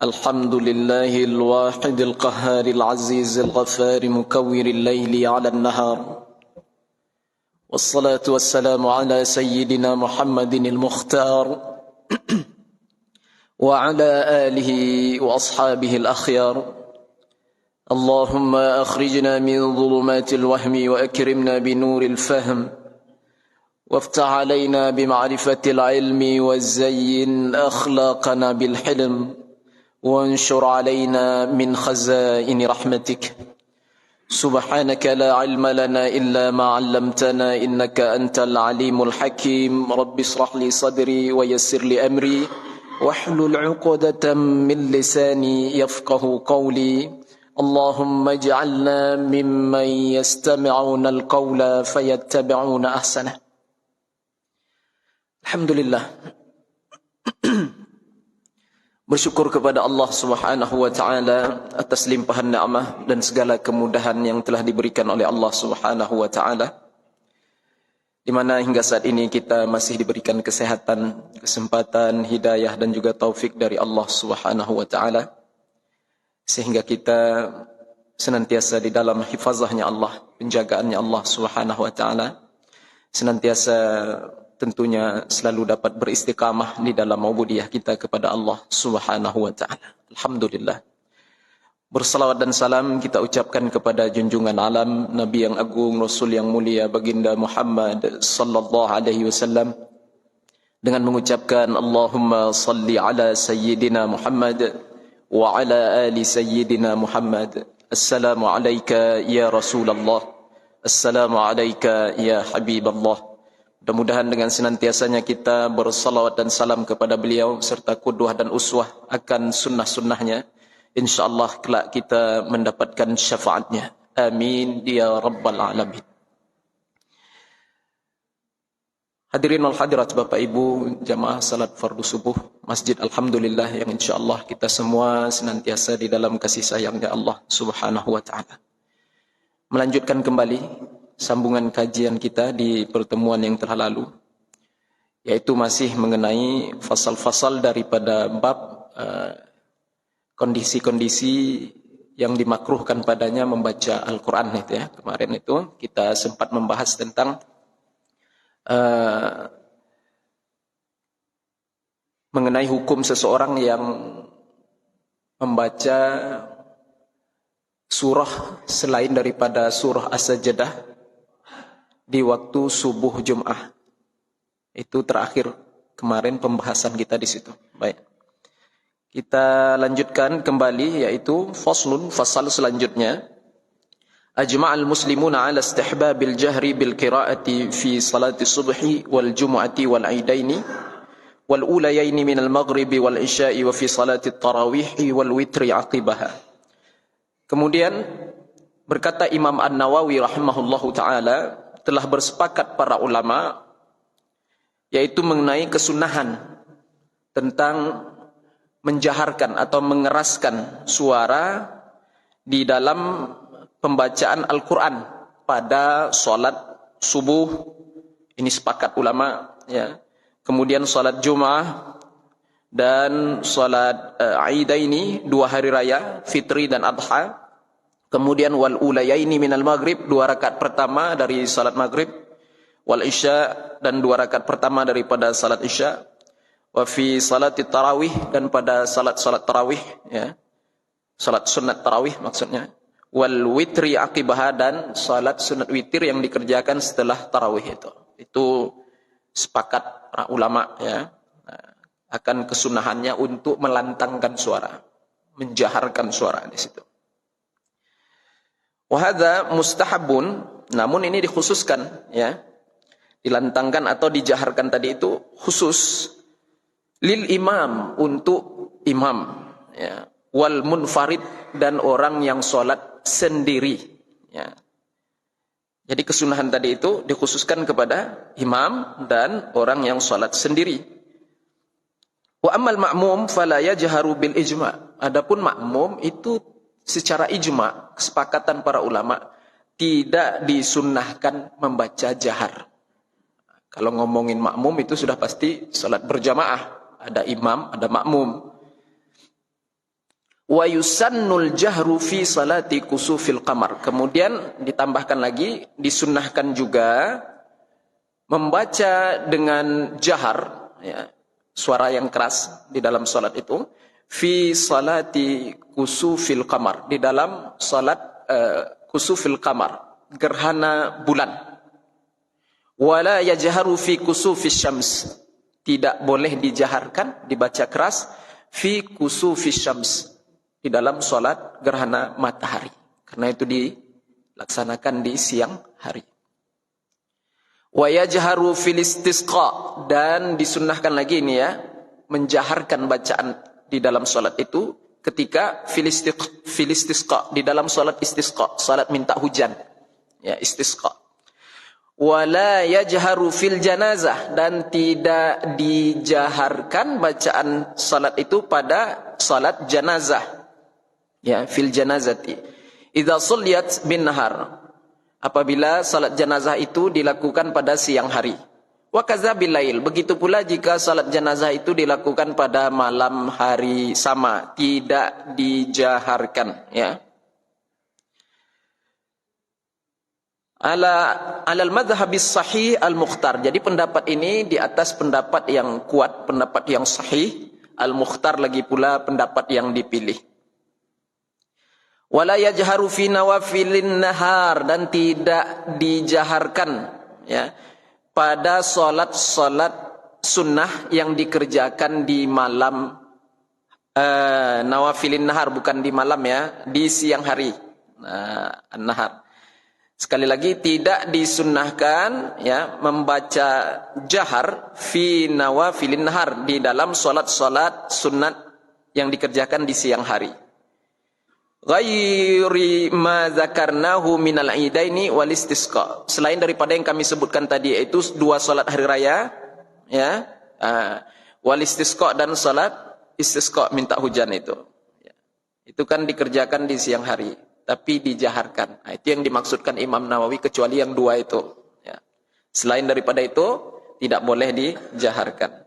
الحمد لله الواحد القهار العزيز الغفار مكور الليل على النهار والصلاة والسلام على سيدنا محمد المختار وعلى آله وأصحابه الأخيار اللهم أخرجنا من ظلمات الوهم وأكرمنا بنور الفهم وافتح علينا بمعرفة العلم وزين أخلاقنا بالحلم وانشر علينا من خزائن رحمتك سبحانك لا علم لنا إلا ما علمتنا إنك أنت العليم الحكيم رب اشرح لي صدري ويسر لي أمري واحلل عقدة من لساني يفقه قولي اللهم اجعلنا ممن يستمعون القول فيتبعون أحسنه. Alhamdulillah. Bersyukur kepada Allah Subhanahu wa taala atas limpahan nikmat dan segala kemudahan yang telah diberikan oleh Allah Subhanahu wa taala, di mana hingga saat ini kita masih diberikan kesehatan, kesempatan, hidayah dan juga taufik dari Allah Subhanahu wa taala, sehingga kita senantiasa di dalam hifazahnya Allah, penjagaannya Allah Subhanahu wa taala, senantiasa tentunya selalu dapat beristiqamah di dalam ubudiyah kita kepada Allah Subhanahu wa taala. Alhamdulillah. Bersalawat dan salam kita ucapkan kepada junjungan alam Nabi yang agung, Rasul yang mulia, baginda Muhammad sallallahu alaihi wasallam, dengan mengucapkan Allahumma salli ala sayyidina Muhammad wa ala ali sayyidina Muhammad. Assalamu alayka ya Rasulullah, assalamu alayka ya Habiballah. Mudah-mudahan dengan senantiasanya kita bersalawat dan salam kepada beliau serta qudwah dan uswah akan sunnah-sunnahnya, insyaAllah kelak kita mendapatkan syafaatnya. Amin ya Rabbal Alamin. Hadirin wal hadirat, Bapak Ibu, jamaah salat fardu subuh Masjid Alhamdulillah yang insyaAllah kita semua senantiasa di dalam kasih sayangnya Allah Subhanahu wa ta'ala. Melanjutkan kembali sambungan kajian kita di pertemuan yang telah lalu, yaitu masih mengenai fasal-fasal daripada bab kondisi-kondisi yang dimakruhkan padanya membaca Al-Quran itu ya. Kemarin itu kita sempat membahas tentang mengenai hukum seseorang yang membaca surah selain daripada surah As-Sajdah di waktu subuh Jum'ah. Itu terakhir kemarin pembahasan kita di situ. Baik. Kita lanjutkan kembali, yaitu faslun, fasal selanjutnya. Ajma'al muslimuna 'ala istihbabil jahri bil qira'ati fi salati subhi wal jum'ati wal 'aidaini wal ulayaini minal maghribi wal isya'i wa fi salati tarawih wal witri 'aqibaha. Kemudian berkata Imam An-Nawawi rahimahullahu taala, telah bersepakat para ulama yaitu mengenai kesunahan tentang menjaharkan atau mengeraskan suara di dalam pembacaan Al-Quran pada salat subuh. Ini sepakat ulama ya. Kemudian salat Jumat dan salat Aidaini, dua hari raya Fitri dan Adha. Kemudian wal ulayaini minal maghrib, 2 rakaat pertama dari salat maghrib, wal isya, dan 2 rakaat pertama daripada salat isya, wa fi salati tarawih, dan pada salat-salat tarawih ya, salat sunat tarawih maksudnya, wal witri aqibah, dan salat sunat witir yang dikerjakan setelah tarawih itu sepakat para ulama ya akan kesunahannya untuk melantangkan suara, menjaharkan suara di situ. Wahada mustahabun, namun ini dikhususkan ya, dilantangkan atau dijaharkan tadi itu khusus lil imam, untuk imam ya, wal munfarid, dan orang yang sholat sendiri ya. Jadi kesunahan tadi itu dikhususkan kepada imam dan orang yang sholat sendiri. Wa ammal ma'mum fala yajharu bil ijma'. Adapun makmum itu secara ijma', kesepakatan para ulama, tidak disunnahkan membaca jahar. Kalau ngomongin makmum itu sudah pasti salat berjamaah, ada imam, ada makmum. Wa yusannul jahru fi salati kusufil qamar. Kemudian ditambahkan lagi, disunnahkan juga membaca dengan jahar, ya, suara yang keras di dalam salat itu, fi salati kusufil qamar, di dalam salat kusufil qamar, gerhana bulan. Wala yajharu fi kusufis syams. Tidak boleh dijaharkan, dibaca keras, fi kusufis syams, di dalam solat gerhana matahari. Karena itu dilaksanakan di siang hari. Wa yajharu fil istisqa, dan disunnahkan lagi ini ya, menjaharkan bacaan di dalam solat itu ketika fil istisqa, di dalam solat istisqa, solat minta hujan. Ya, istisqa. Wala yajharu fil janazah, dan tidak dijaharkan bacaan salat itu pada salat janazah. Ya, fil janazati. Idza shalliyat bin nahar. Apabila salat janazah itu dilakukan pada siang hari. Wa kadza bil lail. Begitu pula jika salat janazah itu dilakukan pada malam hari, sama, tidak dijaharkan, ya. Alal madhhabis sahih al-mukhtar. Jadi pendapat ini di atas pendapat yang kuat, pendapat yang sahih, al-mukhtar lagi pula pendapat yang dipilih. Wala yajharu fi nawafilin nahar, dan tidak dijaharkan, ya, pada salat-salat sunnah yang dikerjakan di malam, nawafilin nahar, bukan di malam ya, di siang hari, nahar. Sekali lagi, tidak disunnahkan, ya, membaca jahar fi nawafilin nahar, di dalam salat-salat sunat yang dikerjakan di siang hari. Ghairi ma zakarnahu minal idaini wal istisqa. Selain daripada yang kami sebutkan tadi, yaitu dua salat hari raya, ya, wal istisqa, dan salat istisqa, minta hujan itu. Ya. Itu kan dikerjakan di siang hari, tapi dijaharkan. Nah, itu yang dimaksudkan Imam Nawawi, kecuali yang dua itu. Ya. Selain daripada itu, tidak boleh dijaharkan.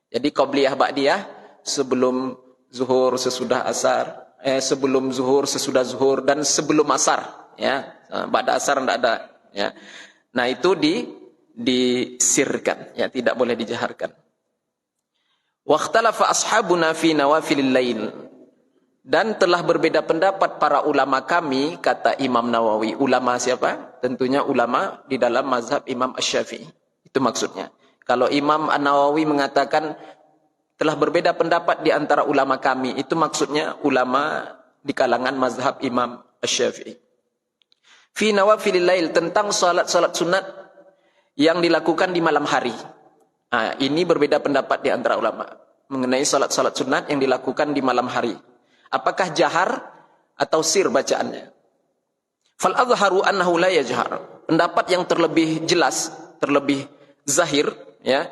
Jadi qabliyah ba'diyah, sebelum zuhur, sesudah asar, sebelum zuhur, sesudah zuhur, dan sebelum asar. Ya. Ba'da asar tidak ada. Ya. Nah, itu disirkan. Ya, tidak boleh dijaharkan. Waqtalafa ashabuna fi nawafilil lail. Dan telah berbeda pendapat para ulama kami, kata Imam Nawawi. Ulama siapa? Tentunya ulama di dalam mazhab Imam Asy-Syafi'i. Itu maksudnya. Kalau Imam An-Nawawi mengatakan telah berbeda pendapat di antara ulama kami, itu maksudnya ulama di kalangan mazhab Imam Asy-Syafi'i. Fi nawafilil lail, tentang salat-salat sunat yang dilakukan di malam hari. Nah, ini berbeda pendapat di antara ulama mengenai salat-salat sunat yang dilakukan di malam hari. Apakah jahar atau sir bacaannya? Fal azharu annahu la yajhar. Pendapat yang terlebih jelas, terlebih zahir, ya,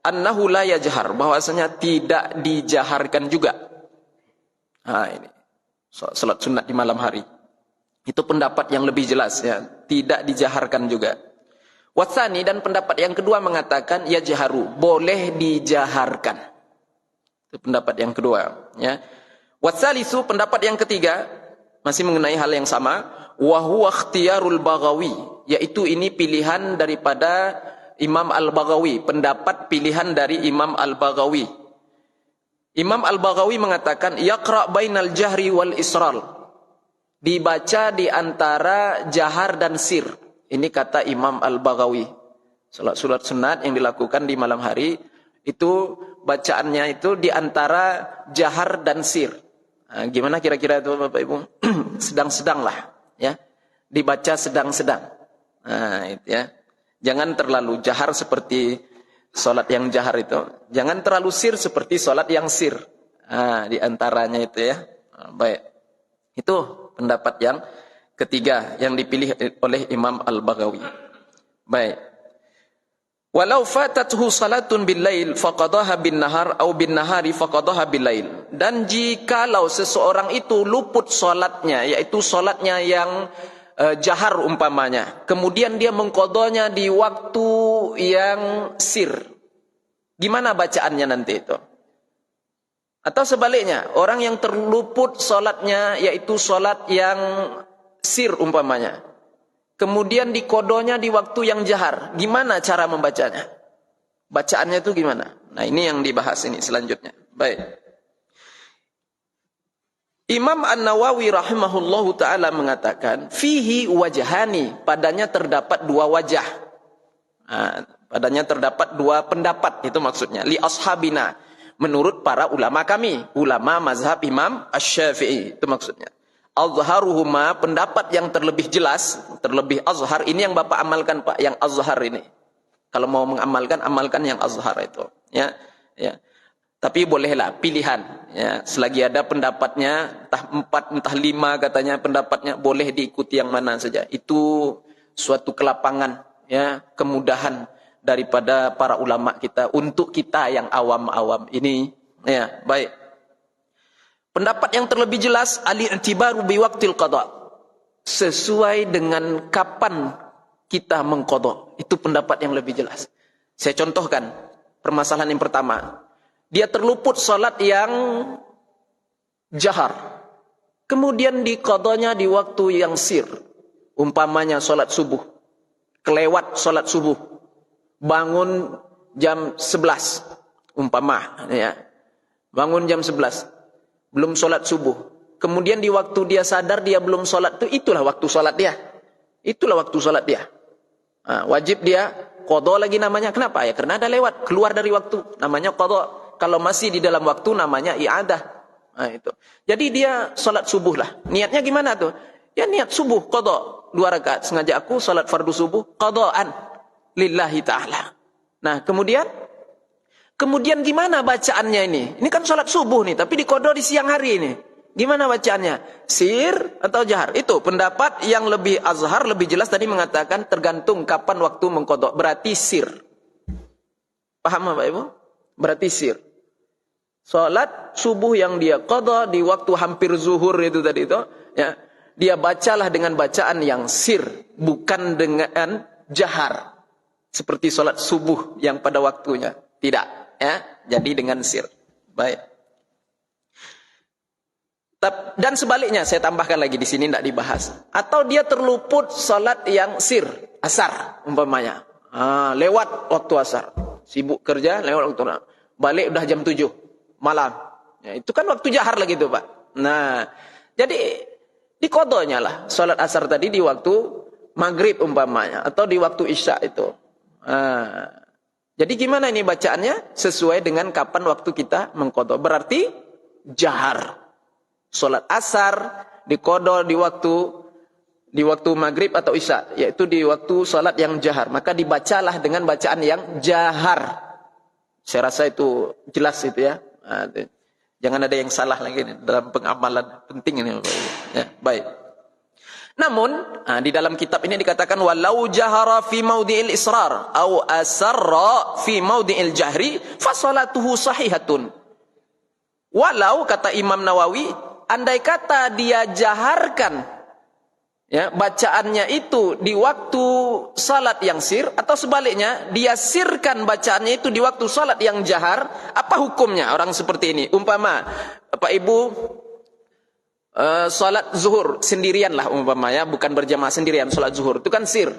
annahu la yajhar, bahwasanya tidak dijaharkan juga. Nah, ini salat sunat di malam hari. Itu pendapat yang lebih jelas, ya, tidak dijaharkan juga. Watsani, dan pendapat yang kedua mengatakan yajharu, boleh dijaharkan. Itu pendapat yang kedua, ya. Watsalisu, pendapat yang ketiga, masih mengenai hal yang sama, wa huwa ikhtiyarul Baghawi, yaitu ini pilihan daripada Imam Al-Baghawi, pendapat pilihan dari Imam Al-Baghawi. Imam Al-Baghawi mengatakan yaqra bainal jahri wal isral, dibaca di antara jahar dan sir. Ini kata Imam Al-Baghawi. Salat sunat yang dilakukan di malam hari itu bacaannya itu di antara jahar dan sir. Nah, gimana kira-kira itu Bapak Ibu? Sedang-sedang lah, ya. Dibaca sedang-sedang. Nah, itu ya. Jangan terlalu jahar seperti salat yang jahar itu. Jangan terlalu sir seperti salat yang sir. Nah, di antaranya itu ya. Nah, baik. Itu pendapat yang ketiga yang dipilih oleh Imam Al-Baghawi. Baik. Walau fatathu salatun bil lail faqadaha bin nahar atau bin nahari faqadaha bil lail. Dan jikalau seseorang itu luput salatnya, yaitu salatnya yang jahar umpamanya, kemudian dia mengqadanya di waktu yang sir, gimana bacaannya nanti itu? Atau sebaliknya, orang yang terluput solatnya yaitu solat yang sir umpamanya. Kemudian dikodonya di waktu yang jahar. Gimana cara membacanya? Bacaannya itu gimana? Nah ini yang dibahas ini selanjutnya. Baik. Imam An-Nawawi rahimahullahu ta'ala mengatakan, fihi wajhani, padanya terdapat dua wajah. Nah, padanya terdapat dua pendapat, itu maksudnya. Li ashabina, menurut para ulama kami. Ulama mazhab Imam Asy-Syafi'i, itu maksudnya. Azharuhuma, pendapat yang terlebih jelas, terlebih azhar, ini yang Bapak amalkan Pak, yang azhar ini. Kalau mau mengamalkan, amalkan yang azhar itu. Ya, ya. Tapi bolehlah pilihan, ya. Selagi ada pendapatnya, entah 4, entah 5 katanya pendapatnya, boleh diikuti yang mana saja. Itu suatu kelapangan, ya, kemudahan daripada para ulama kita untuk kita yang awam-awam ini. Ya, baik. Pendapat yang terlebih jelas, al-i'tibaru bi waqtil qada. Sesuai dengan kapan kita mengqada. Itu pendapat yang lebih jelas. Saya contohkan permasalahan yang pertama. Dia terluput salat yang jahar. Kemudian diqadanya di waktu yang sir. Umpamanya salat subuh. Kelewat salat subuh. Bangun jam 11. Umpama, ya. Bangun jam 11. Belum salat subuh. Kemudian di waktu dia sadar dia belum salat itu, itulah waktu salat dia. Itulah waktu salat dia. Nah, wajib dia qada lagi namanya. Kenapa? Ya karena ada lewat, keluar dari waktu. Namanya qada. Kalau masih di dalam waktu namanya i'adah. Nah, itu. Jadi dia salat subuh lah. Niatnya gimana tuh? Ya niat subuh qada 2 rakaat. Sengaja aku salat fardu subuh qadaan lillahi ta'ala. Nah, kemudian gimana bacaannya ini? Ini kan salat subuh nih, tapi diqada di siang hari ini. Gimana bacaannya? Sir atau jahar? Itu pendapat yang lebih azhar, lebih jelas tadi mengatakan tergantung kapan waktu mengqada. Berarti sir. Paham Bapak Ibu? Berarti sir. Salat subuh yang dia qada di waktu hampir zuhur itu tadi itu, ya. Dia bacalah dengan bacaan yang sir, bukan dengan jahar. Seperti salat subuh yang pada waktunya. Tidak, ya. Jadi dengan sir. Baik. Dan sebaliknya saya tambahkan lagi di sini tidak dibahas. Atau dia terluput salat yang sir, asar umpamanya. Lewat waktu asar. Sibuk kerja, lewat waktu asar. Balik udah jam 7 malam. Ya, itu kan waktu jahar lagi tuh Pak. Nah, jadi diqadanya lah salat asar tadi di waktu maghrib umpamanya. Atau di waktu isya itu. Jadi gimana ini bacaannya? Sesuai dengan kapan waktu kita mengqada. Berarti jahar. Salat asar diqada di waktu maghrib atau isya. Yaitu di waktu salat yang jahar. Maka dibacalah dengan bacaan yang jahar. Saya rasa itu jelas itu ya. Jangan ada yang salah lagi dalam pengamalan, penting ini ya, baik. Namun di dalam kitab ini dikatakan walau jahara fi maudhi'il israr au asarra fi maudhi'il jahri fa salatuhu sahihatun. Walau kata Imam Nawawi, andai kata dia jaharkan ya bacaannya itu di waktu salat yang sir, atau sebaliknya dia sirkan bacaannya itu di waktu salat yang jahar, apa hukumnya orang seperti ini? Umpama Bapak Ibu salat zuhur sendirian lah umpamanya, bukan berjamaah sendirian, salat zuhur itu kan sir.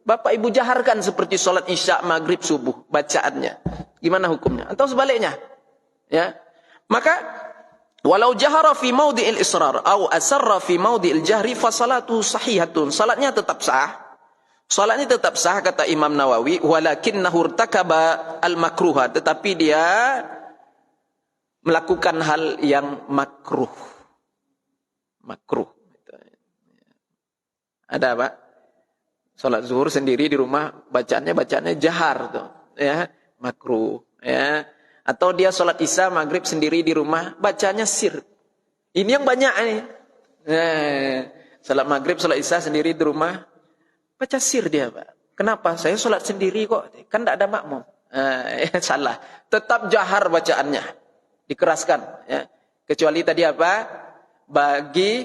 Bapak Ibu jaharkan seperti salat isya, maghrib, subuh bacaannya. Gimana hukumnya? Atau sebaliknya. Ya. Maka walau jahara fi maudhi'il israr au asarra fi maudhi'il jahri fa salatuhu sahihatun. Salatnya tetap sah. Salatnya tetap sah kata Imam Nawawi, walakinnahu irtakaba al-makruha, tetapi dia melakukan hal yang makruh. Makruh. Ada Pak? Salat zuhur sendiri di rumah bacaannya jahar tuh, ya, makruh, ya. Atau dia sholat isya maghrib sendiri di rumah bacanya sir. Ini yang banyak nih. Sholat maghrib, sholat isya sendiri di rumah baca sir dia Pak. Kenapa? Saya sholat sendiri kok. Kan tidak ada makmum. Salah. Tetap jahar bacaannya. Dikeraskan. Ya. Kecuali tadi apa? Bagi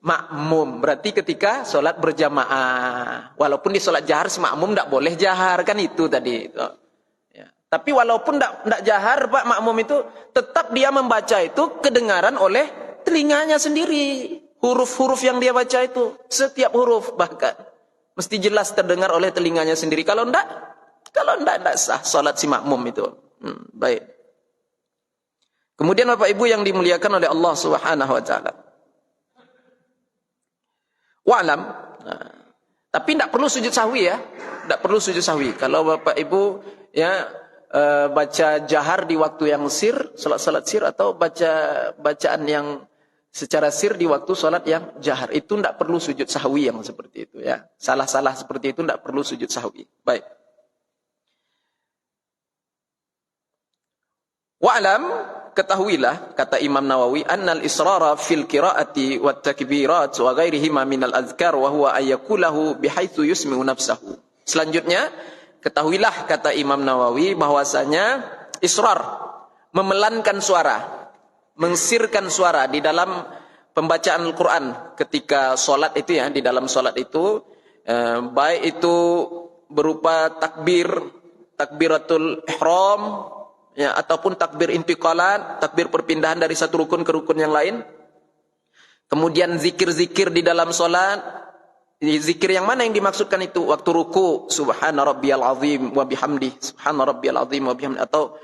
makmum. Berarti ketika sholat berjamaah. Walaupun di sholat jahar semakmum tidak boleh jahar. Kan itu tadi. Tapi walaupun tidak jahar Pak makmum itu, tetap dia membaca itu kedengaran oleh telinganya sendiri. Huruf-huruf yang dia baca itu, setiap huruf bahkan mesti jelas terdengar oleh telinganya sendiri. Kalau enggak sah salat si makmum itu. Baik. Kemudian Bapak Ibu yang dimuliakan oleh Allah Subhanahu wa taala. Wa'lam. Tapi tidak perlu sujud sahwi ya. Tidak perlu sujud sahwi. Kalau Bapak Ibu ya baca jahar di waktu yang sir, salat sir, atau bacaan yang secara sir di waktu salat yang jahar, itu tidak perlu sujud sahwi yang seperti itu ya. Salah-salah seperti itu tidak perlu sujud sahwi. Baik. Wa'lam, ketahuilah kata Imam Nawawi, annal israra fil qiraati wat takbirat wa ghairihima minal azkar wa huwa ayyakulahu bihaitsu yusmi'u nafsahu. Selanjutnya, ketahuilah kata Imam Nawawi bahwasanya israr, memelankan suara, mengsirkan suara di dalam pembacaan Al-Quran ketika solat itu ya, di dalam solat itu baik itu berupa takbiratul ihram ya, ataupun takbir intiqalan, takbir perpindahan dari satu rukun ke rukun yang lain. Kemudian zikir-zikir di dalam solat. Zikir yang mana yang dimaksudkan itu? Waktu ruku, subhana rabbiyal azim wa bihamdi, subhana rabbiyal azim wa bihamdi, atau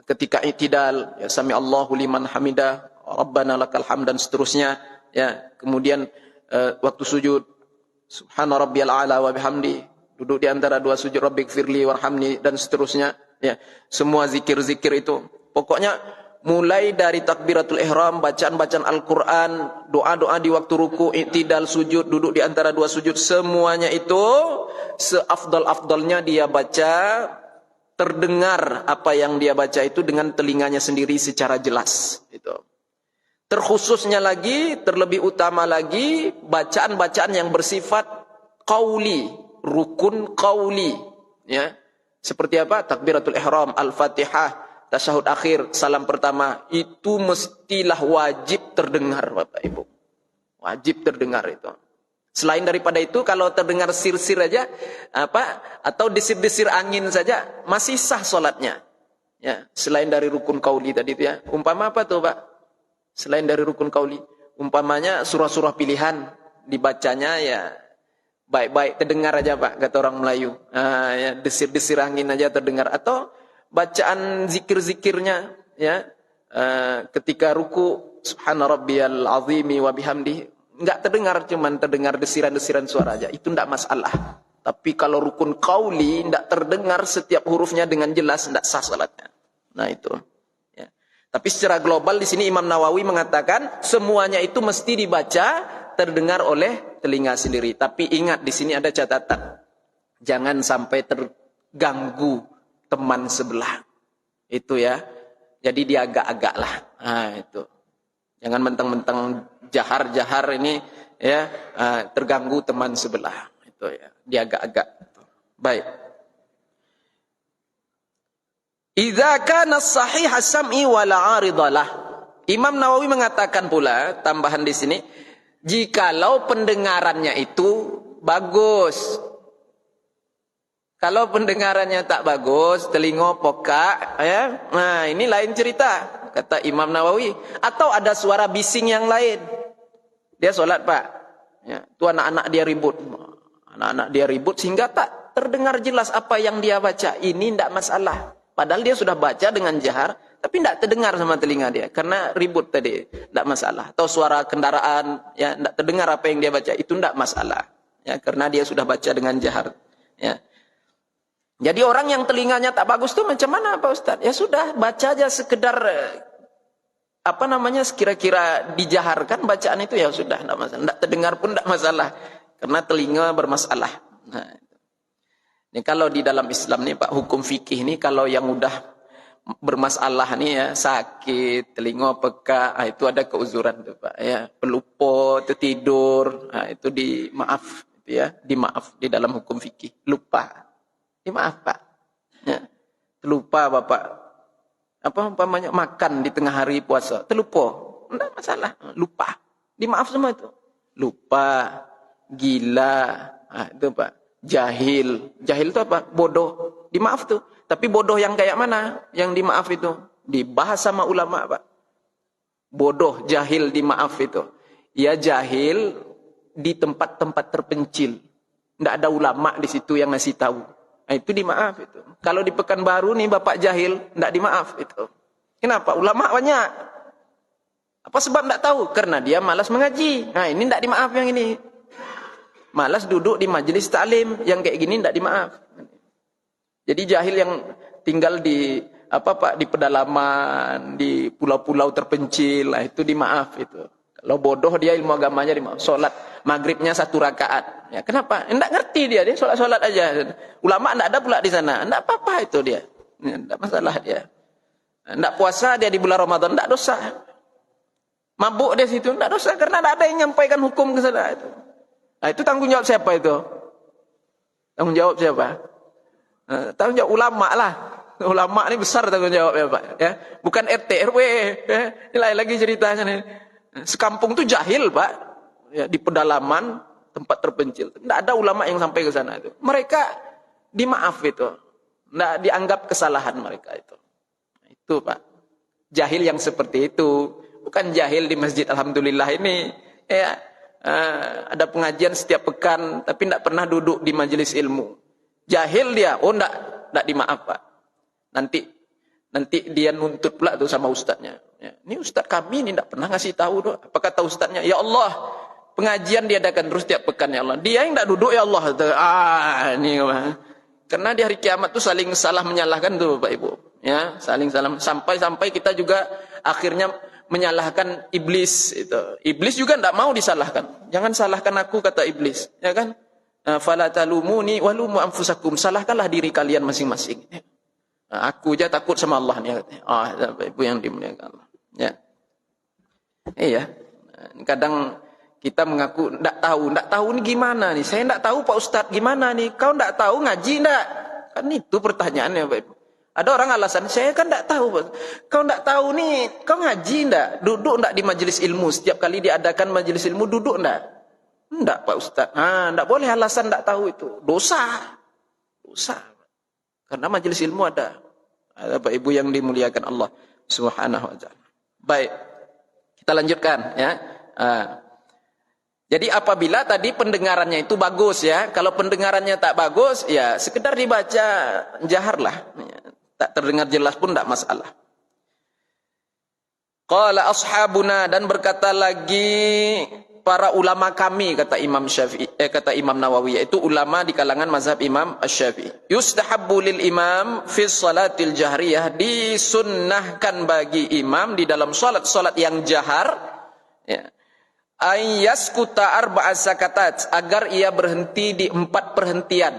ketika i'tidal, ya sami Allahu liman hamidah, rabbana lakal hamd, dan seterusnya ya. Kemudian waktu sujud, subhana rabbiyal a'la wa bihamdi, duduk di antara dua sujud, rabbighfirli warhamni, dan seterusnya ya. Semua zikir-zikir itu pokoknya mulai dari takbiratul ihram, bacaan-bacaan Al-Quran, doa-doa di waktu ruku, i'tidal, sujud, duduk di antara dua sujud, semuanya itu seafdal-afdalnya dia baca, terdengar apa yang dia baca itu dengan telinganya sendiri secara jelas. Itu. Terkhususnya lagi, terlebih utama lagi, bacaan-bacaan yang bersifat qauli, rukun qauli. Ya. Seperti apa? Takbiratul ihram, Al-Fatihah, tasyahud akhir, salam pertama, itu mestilah wajib terdengar Bapak Ibu. Wajib terdengar itu. Selain daripada itu, kalau terdengar sir-sir aja, atau desir-desir angin saja, masih sah solatnya. Ya, selain dari rukun qauli tadi itu ya. Umpama apa tuh Pak? Selain dari rukun qauli, umpamanya surah-surah pilihan, dibacanya ya baik-baik terdengar aja Pak, kata orang Melayu. Ya, desir-desir angin aja terdengar. Atau bacaan zikir-zikirnya ya, ketika ruku, subhana rabbiyal azimi wa bihamdi, enggak terdengar, cuman terdengar desiran-desiran suara aja, itu enggak masalah. Tapi kalau rukun qauli enggak terdengar setiap hurufnya dengan jelas, enggak sah salatnya. Nah itu ya. Tapi secara global di sini Imam Nawawi mengatakan semuanya itu mesti dibaca terdengar oleh telinga sendiri. Tapi ingat, di sini ada catatan, jangan sampai terganggu teman sebelah. Itu ya. Jadi dia agak-agak lah. Nah, itu. Jangan mentang-mentang jahar-jahar ini ya terganggu teman sebelah. Itu ya. Dia agak-agak. Baik. Idza kana sahih as-sam'i wala 'aridalah. Imam Nawawi mengatakan pula, tambahan di sini, jikalau pendengarannya itu bagus. Kalau pendengarannya tak bagus, telinga pokak, ya, nah ini lain cerita, kata Imam Nawawi. Atau ada suara bising yang lain. Dia sholat Pak, ya, tu anak-anak dia ribut, sehingga tak terdengar jelas apa yang dia baca. Ini tidak masalah. Padahal dia sudah baca dengan jahar, tapi tidak terdengar sama telinga dia, karena ribut tadi, tidak masalah. Atau suara kendaraan, ya, tidak terdengar apa yang dia baca, itu tidak masalah, ya, karena dia sudah baca dengan jahar, ya. Jadi orang yang telinganya tak bagus tuh macam mana Pak Ustaz? Ya sudah, baca aja sekedar kira-kira dijaharkan bacaan itu, ya sudah, tidak masalah. Tidak terdengar pun tidak masalah, karena telinga bermasalah. Nah, ini kalau di dalam Islam nih Pak, hukum fikih ini kalau yang udah bermasalah nih ya, sakit, telinga peka, itu ada keuzuran tuh Pak, ya, pelupa, tertidur, itu dimaaf, itu ya, dimaaf di dalam hukum fikih, lupa. Maaf Pak, ya, terlupa Bapak, umpamanya makan di tengah hari puasa, terlupa, enggak masalah, lupa, dimaaf semua itu. Lupa, gila, itu Pak, jahil itu apa? Bodoh, Dimaaf tuh. Tapi bodoh yang kayak mana? Yang dimaaf itu dibahas sama ulama, Pak. Bodoh, jahil dimaaf itu. Ya jahil di tempat-tempat terpencil. Tidak ada ulama di situ yang ngasih tahu. Nah, itu dimaaf itu. Kalau di Pekanbaru nih Bapak jahil, tidak dimaaf itu. Kenapa? Ulama banyak. Apa sebab tidak tahu? Karena dia malas mengaji. Nah ini tidak dimaaf yang ini. Malas duduk di majelis taklim. Yang kayak gini tidak dimaaf. Jadi jahil yang tinggal di di pedalaman, di pulau-pulau terpencil, lah itu dimaaf itu. Kalau bodoh dia ilmu agamanya dimaaf. Sholat maghribnya 1 rakaat. Ya kenapa? Tidak ngerti dia sholat aja. Ulama tidak ada pula di sana. Tidak apa-apa itu dia. Tidak masalah dia. Tidak puasa dia di bulan Ramadan, tidak dosa. Mabuk dia situ, tidak dosa karena tidak ada yang menyampaikan hukum ke sana itu. Nah itu tanggung jawab siapa itu? Tanggung jawab siapa? Tanggung jawab ulama lah. Ulama ini besar tanggung jawabnya Pak. Ya, bukan RT RW. Ya. Ini lain lagi ceritanya nih. Sekampung itu jahil Pak. Ya, di pedalaman tempat terpencil. Tidak ada ulama yang sampai ke sana itu. Mereka dimaaf itu. Tidak dianggap kesalahan mereka itu. Itu Pak. Jahil yang seperti itu. Bukan jahil di masjid Alhamdulillah ini. Ya, ada pengajian setiap pekan. Tapi tidak pernah duduk di majelis ilmu. Jahil dia. Oh tidak dimaaf Pak. Nanti dia nuntut pula tuh sama ustadznya. Ya, ini ustadz kami ini tidak pernah ngasih tahu doh. Apa kata ustadznya? Ya Allah, pengajian diadakan terus tiap pekan ya Allah. Dia yang tidak duduk ya Allah. Ini karena di hari kiamat tuh saling salah menyalahkan tuh Bapak Ibu. Ya, saling salah sampai kita juga akhirnya menyalahkan iblis itu. Iblis juga tidak mau disalahkan. Jangan salahkan aku kata iblis, ya kan? Fala talumuni walumu anfusakum. Salahkanlah diri kalian masing-masing. Aku aja takut sama Allah nih katanya. Bapak Ibu yang dimuliakan Allah. Ya. Iya. Kadang kita mengaku enggak tahu nih gimana nih. Saya enggak tahu Pak Ustadz gimana nih. Kau enggak tahu ngaji enggak? Kan itu pertanyaannya Bapak Ibu. Ada orang alasan, saya kan enggak tahu. Kau enggak tahu nih, kau ngaji enggak? Duduk enggak di majelis ilmu? Setiap kali diadakan majelis ilmu duduk enggak? Enggak Pak Ustadz. Enggak boleh alasan enggak tahu itu. Dosa. Karena majelis ilmu ada Bapak Ibu yang dimuliakan Allah Subhanahu wa taala. Baik. Kita lanjutkan ya. Jadi apabila tadi pendengarannya itu bagus ya, kalau pendengarannya tak bagus ya sekedar dibaca jaharlah. Ya. Tak terdengar jelas pun tidak masalah. Qala ashabuna, dan berkata lagi para ulama kami, kata Imam Syafi'i, kata Imam Nawawi, yaitu ulama di kalangan mazhab Imam Syafi'i. Yustahabbu lil imam fi salatil jahriyah, disunnahkan bagi imam di dalam salat yang jahar, ya, ayyaskuta arba'a sakatat, agar ia berhenti di 4 perhentian.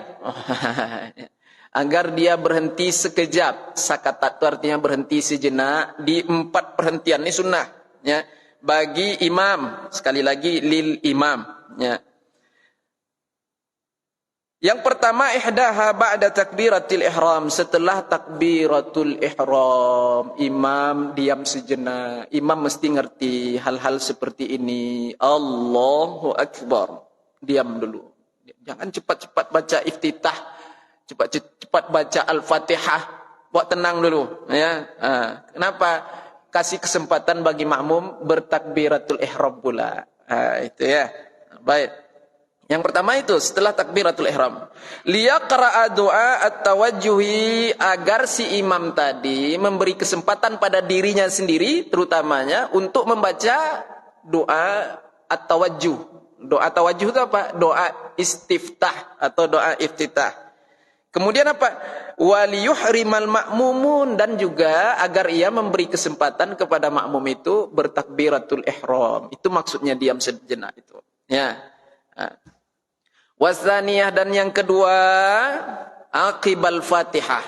Agar dia berhenti sekejap. Sakatat itu artinya berhenti sejenak di 4 perhentian. Ini sunnah, ya. Bagi imam, sekali lagi lil imam, ya. Yang pertama, ihdaha ba'da takbiratul ihram, setelah takbiratul ihram imam diam sejenak. Imam mesti ngerti hal-hal seperti ini. Allahu akbar, diam dulu. Jangan cepat-cepat baca iftitah, cepat-cepat baca al-fatihah. Buat tenang dulu, ya. Kenapa? Kasih kesempatan bagi makmum bertakbiratul ihram pula. Itu ya. Baik. Yang pertama itu setelah takbiratul ihram. Liyaqra'a du'a at-tawajjuhi, agar si imam tadi memberi kesempatan pada dirinya sendiri terutamanya untuk membaca doa at-tawajjuh. Doa tawajjuh itu apa? Doa istiftah atau doa iftitah. Kemudian apa? Waliyuhrimal ma'mumun, dan juga agar ia memberi kesempatan kepada makmum itu bertakbiratul ihram. Itu maksudnya diam sejenak itu. Ya. Wasaniyah, dan yang kedua, aqibal Fatihah.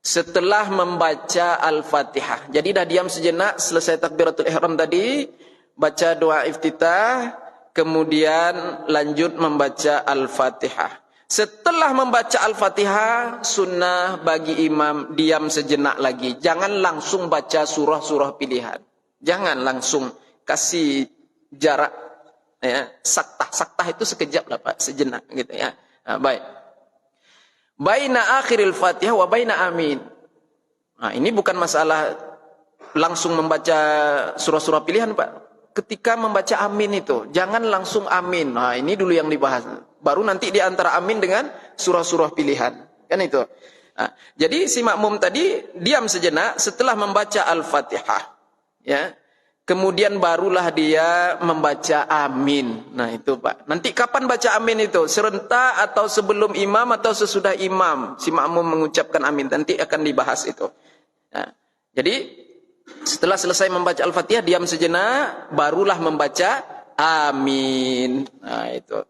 Setelah membaca Al-Fatihah. Jadi dah diam sejenak, selesai takbiratul ihram tadi, baca doa iftitah, kemudian lanjut membaca Al-Fatihah. Setelah membaca Al-Fatihah, sunnah bagi imam diam sejenak lagi. Jangan langsung baca surah-surah pilihan. Jangan langsung, kasih jarak. Ya, saktah itu sekejap lah Pak, sejenak gitu ya. Baik. baina akhiril Fatihah wa baina amin. Nah, ini bukan masalah langsung membaca surah-surah pilihan, Pak. Ketika membaca amin itu, jangan langsung amin. Nah, ini dulu yang dibahas. Baru nanti di antara amin dengan surah-surah pilihan. Kan itu. Nah, jadi si makmum tadi diam sejenak setelah membaca Al-Fatihah. Ya. Kemudian barulah dia membaca amin. Nah itu Pak. Nanti kapan baca amin itu? Serentak atau sebelum imam atau sesudah imam? Si makmum mengucapkan amin. Nanti akan dibahas itu. Nah, jadi setelah selesai membaca Al-Fatihah, diam sejenak, barulah membaca amin. Nah itu.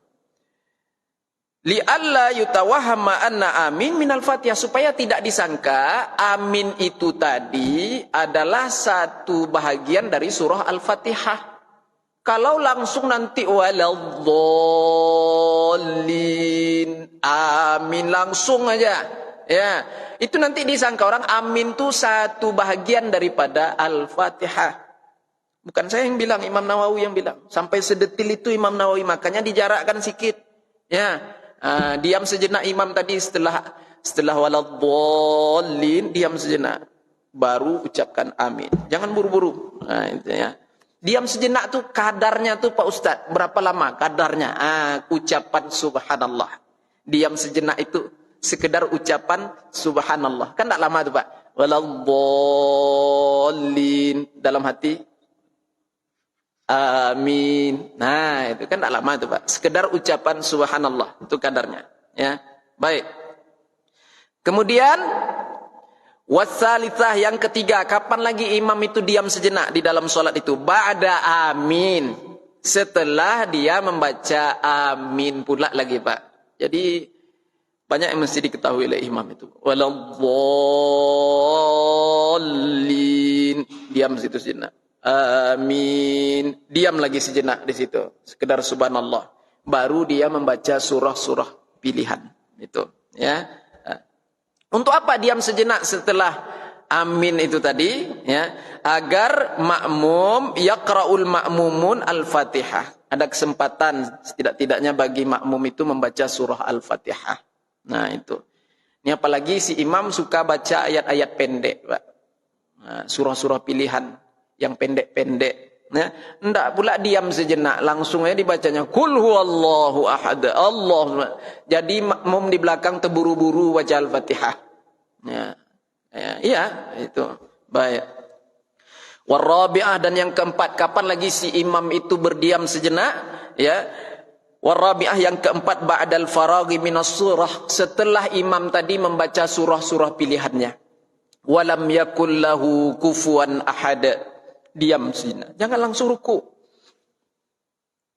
Li'alla yutawahama anna amin minal Fatihah, supaya tidak disangka amin itu tadi adalah satu bahagian dari surah Al-Fatihah. Kalau langsung nanti waladzallin amin langsung aja, ya itu nanti disangka orang amin itu satu bahagian daripada Al-Fatihah. Bukan saya yang bilang, Imam Nawawi yang bilang. Sampai sedetil itu Imam Nawawi, makanya dijarakkan sedikit. Ya. Diam sejenak imam tadi setelah waladzallin, diam sejenak baru ucapkan amin. Jangan buru-buru. Nah, itu ya. Diam sejenak tuh kadarnya tuh Pak Ustadz, berapa lama kadarnya? Ucapan subhanallah. Diam sejenak itu sekedar ucapan subhanallah. Kan enggak lama tuh Pak. Waladzallin dalam hati amin. Nah, itu kan tak lama itu, Pak. Sekedar ucapan subhanallah, itu kadarnya, ya. Baik. Kemudian wasalitsah yang ketiga, kapan lagi imam itu diam sejenak di dalam salat itu? Ba'da amin. Setelah dia membaca amin pula lagi, Pak. Jadi banyak yang mesti diketahui oleh imam itu. Waladzallin. Diam situ sejenak. Amin. Diam lagi sejenak di situ. Sekedar subhanallah. Baru dia membaca surah-surah pilihan. Itu, ya. Untuk apa diam sejenak setelah amin itu tadi, ya? Agar makmum yaqra'ul ma'mumun Al-Fatihah. Ada kesempatan setidak-tidaknya bagi makmum itu membaca surah Al-Fatihah. Nah, itu. Ini apalagi si imam suka baca ayat-ayat pendek, Pak. Nah, surah-surah pilihan yang pendek-pendek, ya. Enggak pula diam sejenak, langsung aja dibacanya Qul huwallahu ahad. Allah. Jadi makmum di belakang terburu-buru baca Al-Fatihah. Ya. Iya, itu. Baik. Warabi'ah, dan yang keempat, kapan lagi si imam itu berdiam sejenak, ya? Warabi'ah yang keempat, ba'dal faraghi minas surah, setelah imam tadi membaca surah-surah pilihannya. Walam yakul lahu kufuwan ahad. Diam sejenak, jangan langsung ruku.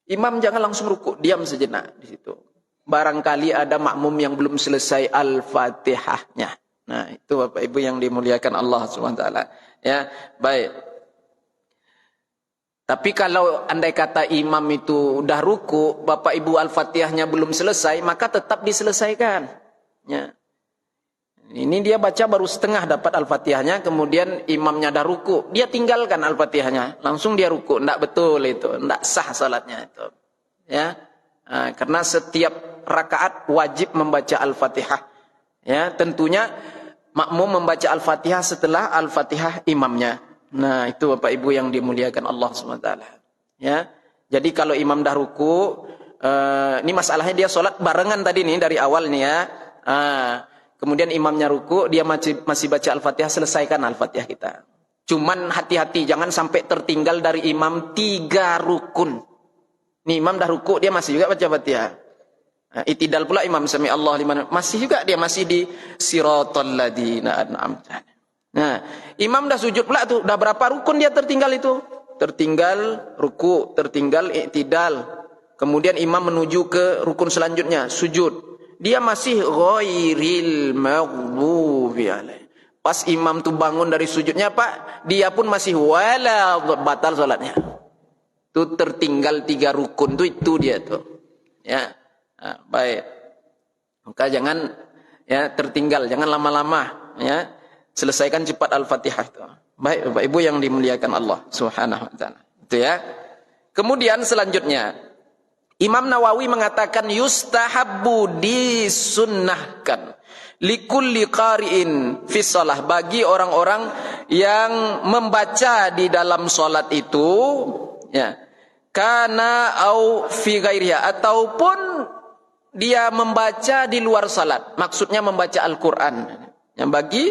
Imam jangan langsung ruku, diam sejenak di situ. Barangkali ada makmum yang belum selesai Al-Fatihahnya. Nah, itu Bapak Ibu yang dimuliakan Allah SWT. Ya, baik. Tapi kalau andai kata imam itu udah ruku, Bapak Ibu Al-Fatihahnya belum selesai, maka tetap diselesaikan. Ya. Ini dia baca baru setengah dapat Al-Fatihahnya, kemudian imamnya dah ruku, dia tinggalkan Al-Fatihahnya, langsung dia ruku. Enggak betul itu, enggak sah salatnya itu. Ya. Karena setiap rakaat wajib membaca Al-Fatihah. Ya, tentunya makmum membaca Al-Fatihah setelah Al-Fatihah imamnya. Nah, itu Bapak Ibu yang dimuliakan Allah SWT. Ya. Jadi kalau imam dah ruku, ini masalahnya dia salat barengan tadi nih dari awal nih ya. Kemudian imamnya ruku, dia masih baca Al-Fatihah, selesaikan Al-Fatihah kita. Cuman hati-hati, jangan sampai tertinggal dari imam 3 rukun. Nih imam dah ruku, dia masih juga baca Fatihah. Itidal pula imam sami Allah liman, masih juga dia masih di siratal ladzina an'amta. Nah, imam dah sujud pula tuh, dah berapa rukun dia tertinggal itu? Tertinggal ruku, tertinggal i'tidal. Kemudian imam menuju ke rukun selanjutnya, sujud. Dia masih ghairil maghdubi alaih. Pas imam tu bangun dari sujudnya, Pak, dia pun masih wala, batal salatnya. Tu tertinggal 3 rukun tu, itu dia tu. Ya. Nah, baik. Maka jangan ya tertinggal, jangan lama-lama, ya. Selesaikan cepat Al-Fatihah itu. Baik, Bapak Ibu yang dimuliakan Allah Subhanahu wa taala. Itu ya. Kemudian selanjutnya Imam Nawawi mengatakan yustahabbu, disunnahkan, likulli qari'in fi shalah, bagi orang-orang yang membaca di dalam salat itu, ya, kana au fi ghairiha, ataupun dia membaca di luar salat, maksudnya membaca Al-Qur'an. Yang bagi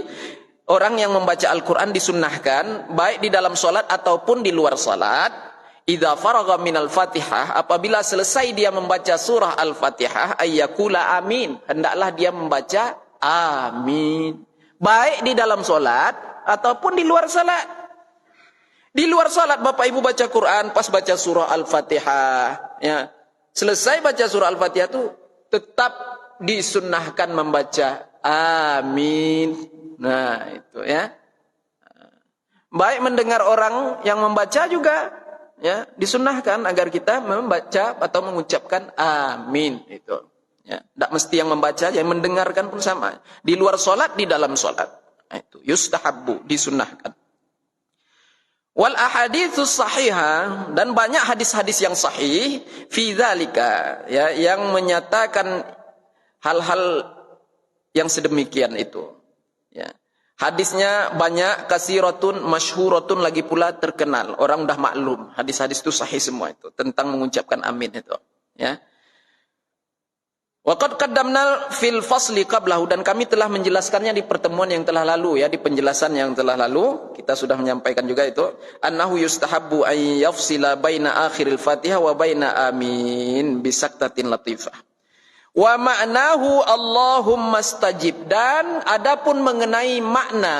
orang yang membaca Al-Qur'an disunnahkan baik di dalam salat ataupun di luar salat. Idza faragha minal Fatihah, apabila selesai dia membaca surah Al-Fatihah, ayyakula amin, hendaklah dia membaca amin, baik di dalam salat ataupun di luar salat. Di luar salat Bapak Ibu baca Quran, pas baca surah Al-Fatihah, ya, selesai baca surah Al-Fatihah itu tetap disunnahkan membaca amin. Nah, itu ya. Baik mendengar orang yang membaca juga, ya, disunnahkan agar kita membaca atau mengucapkan amin itu. Ya, tidak mesti yang membaca, yang mendengarkan pun sama. Di luar solat, di dalam solat. Nah, itu yustahabbu, disunnahkan. Wal ahaditsus sahihah, dan banyak hadis-hadis yang sahih fi dzalika, ya, yang menyatakan hal-hal yang sedemikian itu. Ya. Hadisnya banyak, kasiratun, masyhuratun, lagi pula terkenal. Orang dah maklum. Hadis-hadis itu sahih semua itu. Tentang mengucapkan amin itu. Ya. Waqad qaddamna fil fasli qablahu, dan kami telah menjelaskannya di pertemuan yang telah lalu, ya, di penjelasan yang telah lalu. Kita sudah menyampaikan juga itu. Annahu yustahabbu an yafsila baina akhiril Fatihah wa baina amin bisaktatin latifah. Wa ma'nahu Allahumma stajib, dan adapun mengenai makna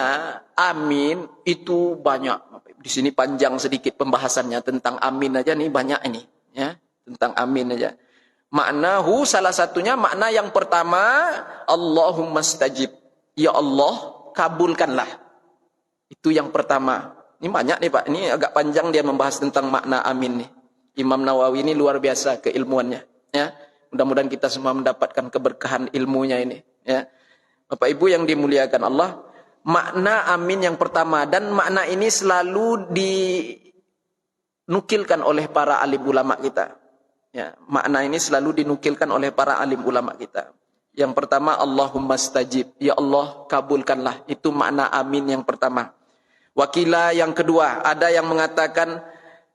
amin itu banyak. Di sini panjang sedikit pembahasannya tentang amin aja nih, banyak ini, ya, tentang amin aja. Maknahu salah satunya, makna yang pertama Allahumma stajib, ya Allah kabulkanlah. Itu yang pertama. Ini banyak nih Pak, ini agak panjang dia membahas tentang makna amin nih. Imam Nawawi ini luar biasa keilmuannya, ya. Mudah-mudahan kita semua mendapatkan keberkahan ilmunya ini, ya. Bapak Ibu yang dimuliakan Allah, makna amin yang pertama, dan makna ini selalu dinukilkan oleh para alim ulama kita. Ya, makna ini selalu dinukilkan oleh para alim ulama kita. Yang pertama Allahumma stajib, ya Allah kabulkanlah. Itu makna amin yang pertama. Wakila yang kedua, ada yang mengatakan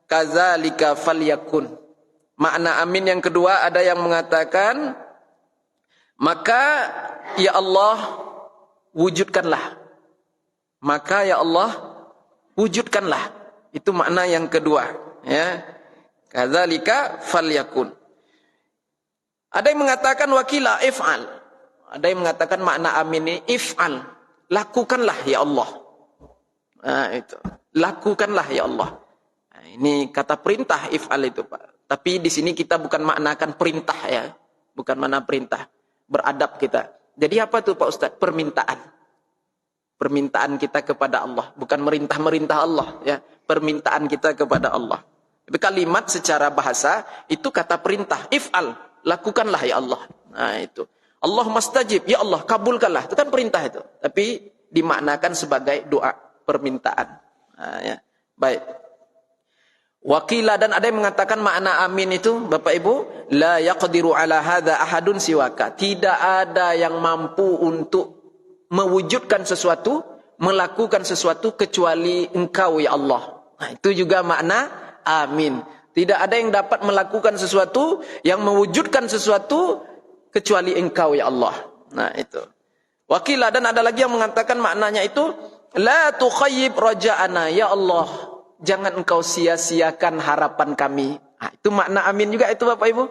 kadzalika falyakun. Makna amin yang kedua ada yang mengatakan, maka ya Allah wujudkanlah. Maka ya Allah wujudkanlah. Itu makna yang kedua, ya. Kadzalika falyakun. Ada yang mengatakan wakila if'al. Ada yang mengatakan makna amin ini if'al. Lakukanlah ya Allah. Nah, itu. Lakukanlah ya Allah. Nah, ini kata perintah if'al itu, Pak. Tapi di sini kita bukan maknakan perintah, ya. Bukan makna perintah. Beradab kita. Jadi apa tuh Pak Ustaz? Permintaan. Permintaan kita kepada Allah. Bukan merintah-merintah Allah, ya. Permintaan kita kepada Allah. Tapi kalimat secara bahasa itu kata perintah. If'al. Lakukanlah ya Allah. Nah itu. Allahumma stajib. Ya Allah kabulkanlah. Itu kan perintah itu. Tapi dimaknakan sebagai doa. Permintaan. Nah, ya. Baik. Wakila, dan ada yang mengatakan makna amin itu, Bapak Ibu, la yaqdiru ala hadza ahadun siwaka. Tidak ada yang mampu untuk mewujudkan sesuatu, melakukan sesuatu kecuali Engkau ya Allah. Nah, itu juga makna amin. Tidak ada yang dapat melakukan sesuatu, yang mewujudkan sesuatu kecuali Engkau ya Allah. Nah, itu. Wakila, dan ada lagi yang mengatakan maknanya itu la tukhayyib raja'ana, ya Allah jangan engkau sia-siakan harapan kami. Nah, itu makna amin juga itu Bapak Ibu.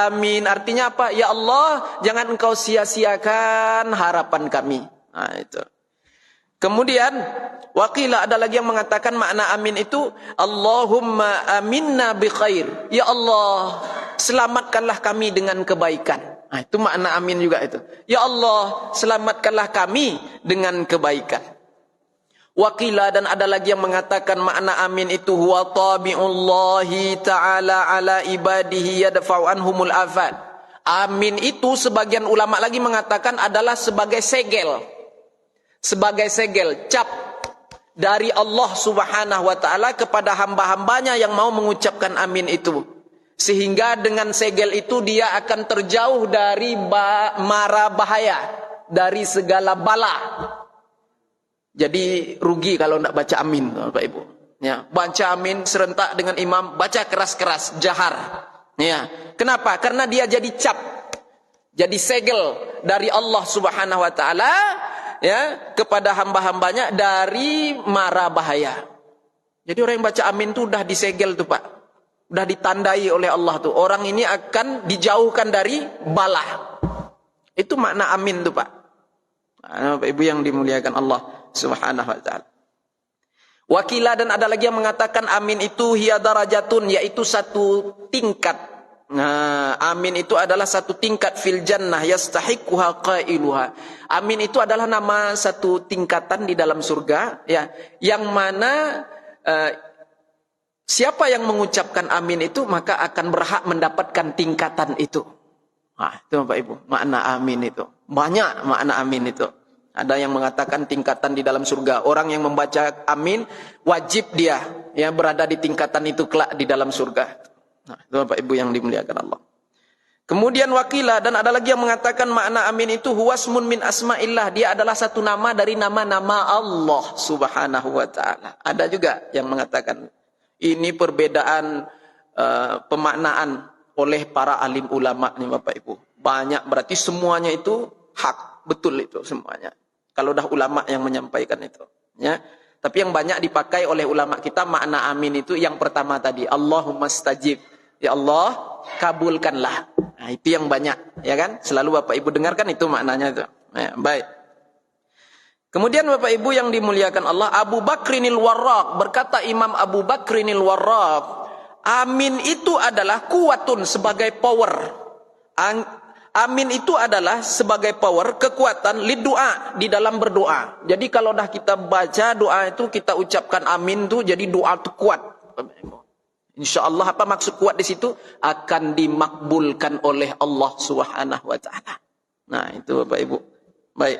Amin artinya apa? Ya Allah jangan engkau sia-siakan harapan kami. Nah, itu. Kemudian wakila, ada lagi yang mengatakan makna amin itu Allahumma aminna bi khair. Ya Allah selamatkanlah kami dengan kebaikan. Nah, itu makna amin juga itu. Ya Allah selamatkanlah kami dengan kebaikan. Wakila, dan ada lagi yang mengatakan makna amin itu huwa tabi'ullahi ta'ala ala ibadihi yadfa'u anhumul afat. Amin itu sebagian ulama lagi mengatakan adalah sebagai segel. Sebagai segel, cap dari Allah subhanahu wa ta'ala kepada hamba-hambanya yang mau mengucapkan amin itu. Sehingga dengan segel itu dia akan terjauh dari mara bahaya. dari segala bala. Jadi rugi kalau tidak baca amin, Bapak Ibu. Ya, baca amin serentak dengan imam, baca keras-keras, jahar. Ya, kenapa? Karena dia jadi cap, jadi segel dari Allah Subhanahu wa taala ya kepada hamba-hambanya dari mara bahaya. Jadi orang yang baca amin itu udah disegel tuh, Pak. Udah ditandai oleh Allah tuh. Orang ini akan dijauhkan dari bala. Itu makna amin tuh, Pak. Bapak Ibu yang dimuliakan Allah Subhanahu wa taala. Wakila, dan ada lagi yang mengatakan amin itu hiya darajatun, yaitu satu tingkat. Nah, amin itu adalah satu tingkat fil jannah yastahiquha qailuha. Amin itu adalah nama satu tingkatan di dalam surga ya, yang mana siapa yang mengucapkan amin itu maka akan berhak mendapatkan tingkatan itu. Nah, itu Bapak Ibu, makna amin itu. Banyak makna amin itu. Ada yang mengatakan tingkatan di dalam surga. Orang yang membaca amin wajib dia ya berada di tingkatan itu kelak di dalam surga. Nah, itu Bapak Ibu yang dimuliakan Allah. Kemudian wakila, dan ada lagi yang mengatakan makna amin itu huwasmun min asma'illah. Dia adalah satu nama dari nama-nama Allah Subhanahu wa taala. Ada juga yang mengatakan ini perbedaan pemaknaan oleh para alim ulama nih Bapak Ibu. Banyak, berarti semuanya itu hak, betul itu semuanya. Kalau dah ulama yang menyampaikan itu, ya. Tapi yang banyak dipakai oleh ulama kita makna amin itu yang pertama tadi, Allahumma stajib. Ya Allah, kabulkanlah. Nah, itu yang banyak, ya kan? Selalu Bapak Ibu dengarkan itu maknanya itu. Ya, baik. Kemudian Bapak Ibu yang dimuliakan Allah, Abu Bakrinil Warraq, berkata Imam Abu Bakrinil Warraq, amin itu adalah kuwatun, sebagai power. Amin itu adalah sebagai power, kekuatan liddoa, di dalam berdoa. Jadi kalau dah kita baca doa itu, kita ucapkan amin itu, jadi doa itu kuat. InsyaAllah apa maksud kuat di situ? Akan dimakbulkan oleh Allah Subhanahu wa taala. Nah, itu Bapak Ibu. Baik.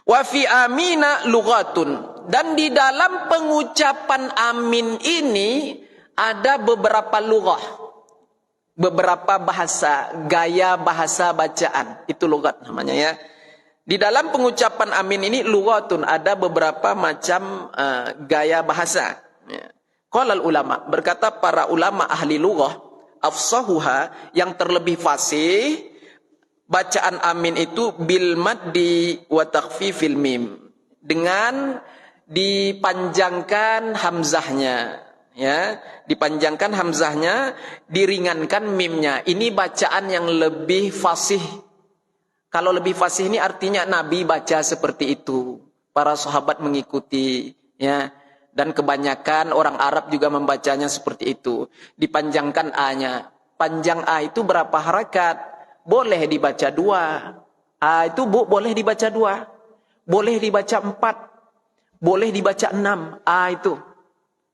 Wa fi amina lughatun, dan di dalam pengucapan amin ini ada beberapa lughah, beberapa bahasa, gaya bahasa bacaan, itu lughat namanya ya. Di dalam pengucapan amin ini lughatun, ada beberapa macam gaya bahasa ya. Qala ulama, berkata para ulama ahli lughah, afsahuha, yang terlebih fasih bacaan amin itu bil maddi wa takhfifil mim, dengan dipanjangkan hamzahnya ya, dipanjangkan hamzahnya, diringankan mimnya. Ini bacaan yang lebih fasih. Kalau lebih fasih ini artinya Nabi baca seperti itu, para sahabat mengikuti ya, dan kebanyakan orang Arab juga membacanya seperti itu. Dipanjangkan A-nya. Panjang A itu berapa harakat? Boleh dibaca 2. A itu boleh dibaca 2. Boleh dibaca 4. Boleh dibaca 6. A itu.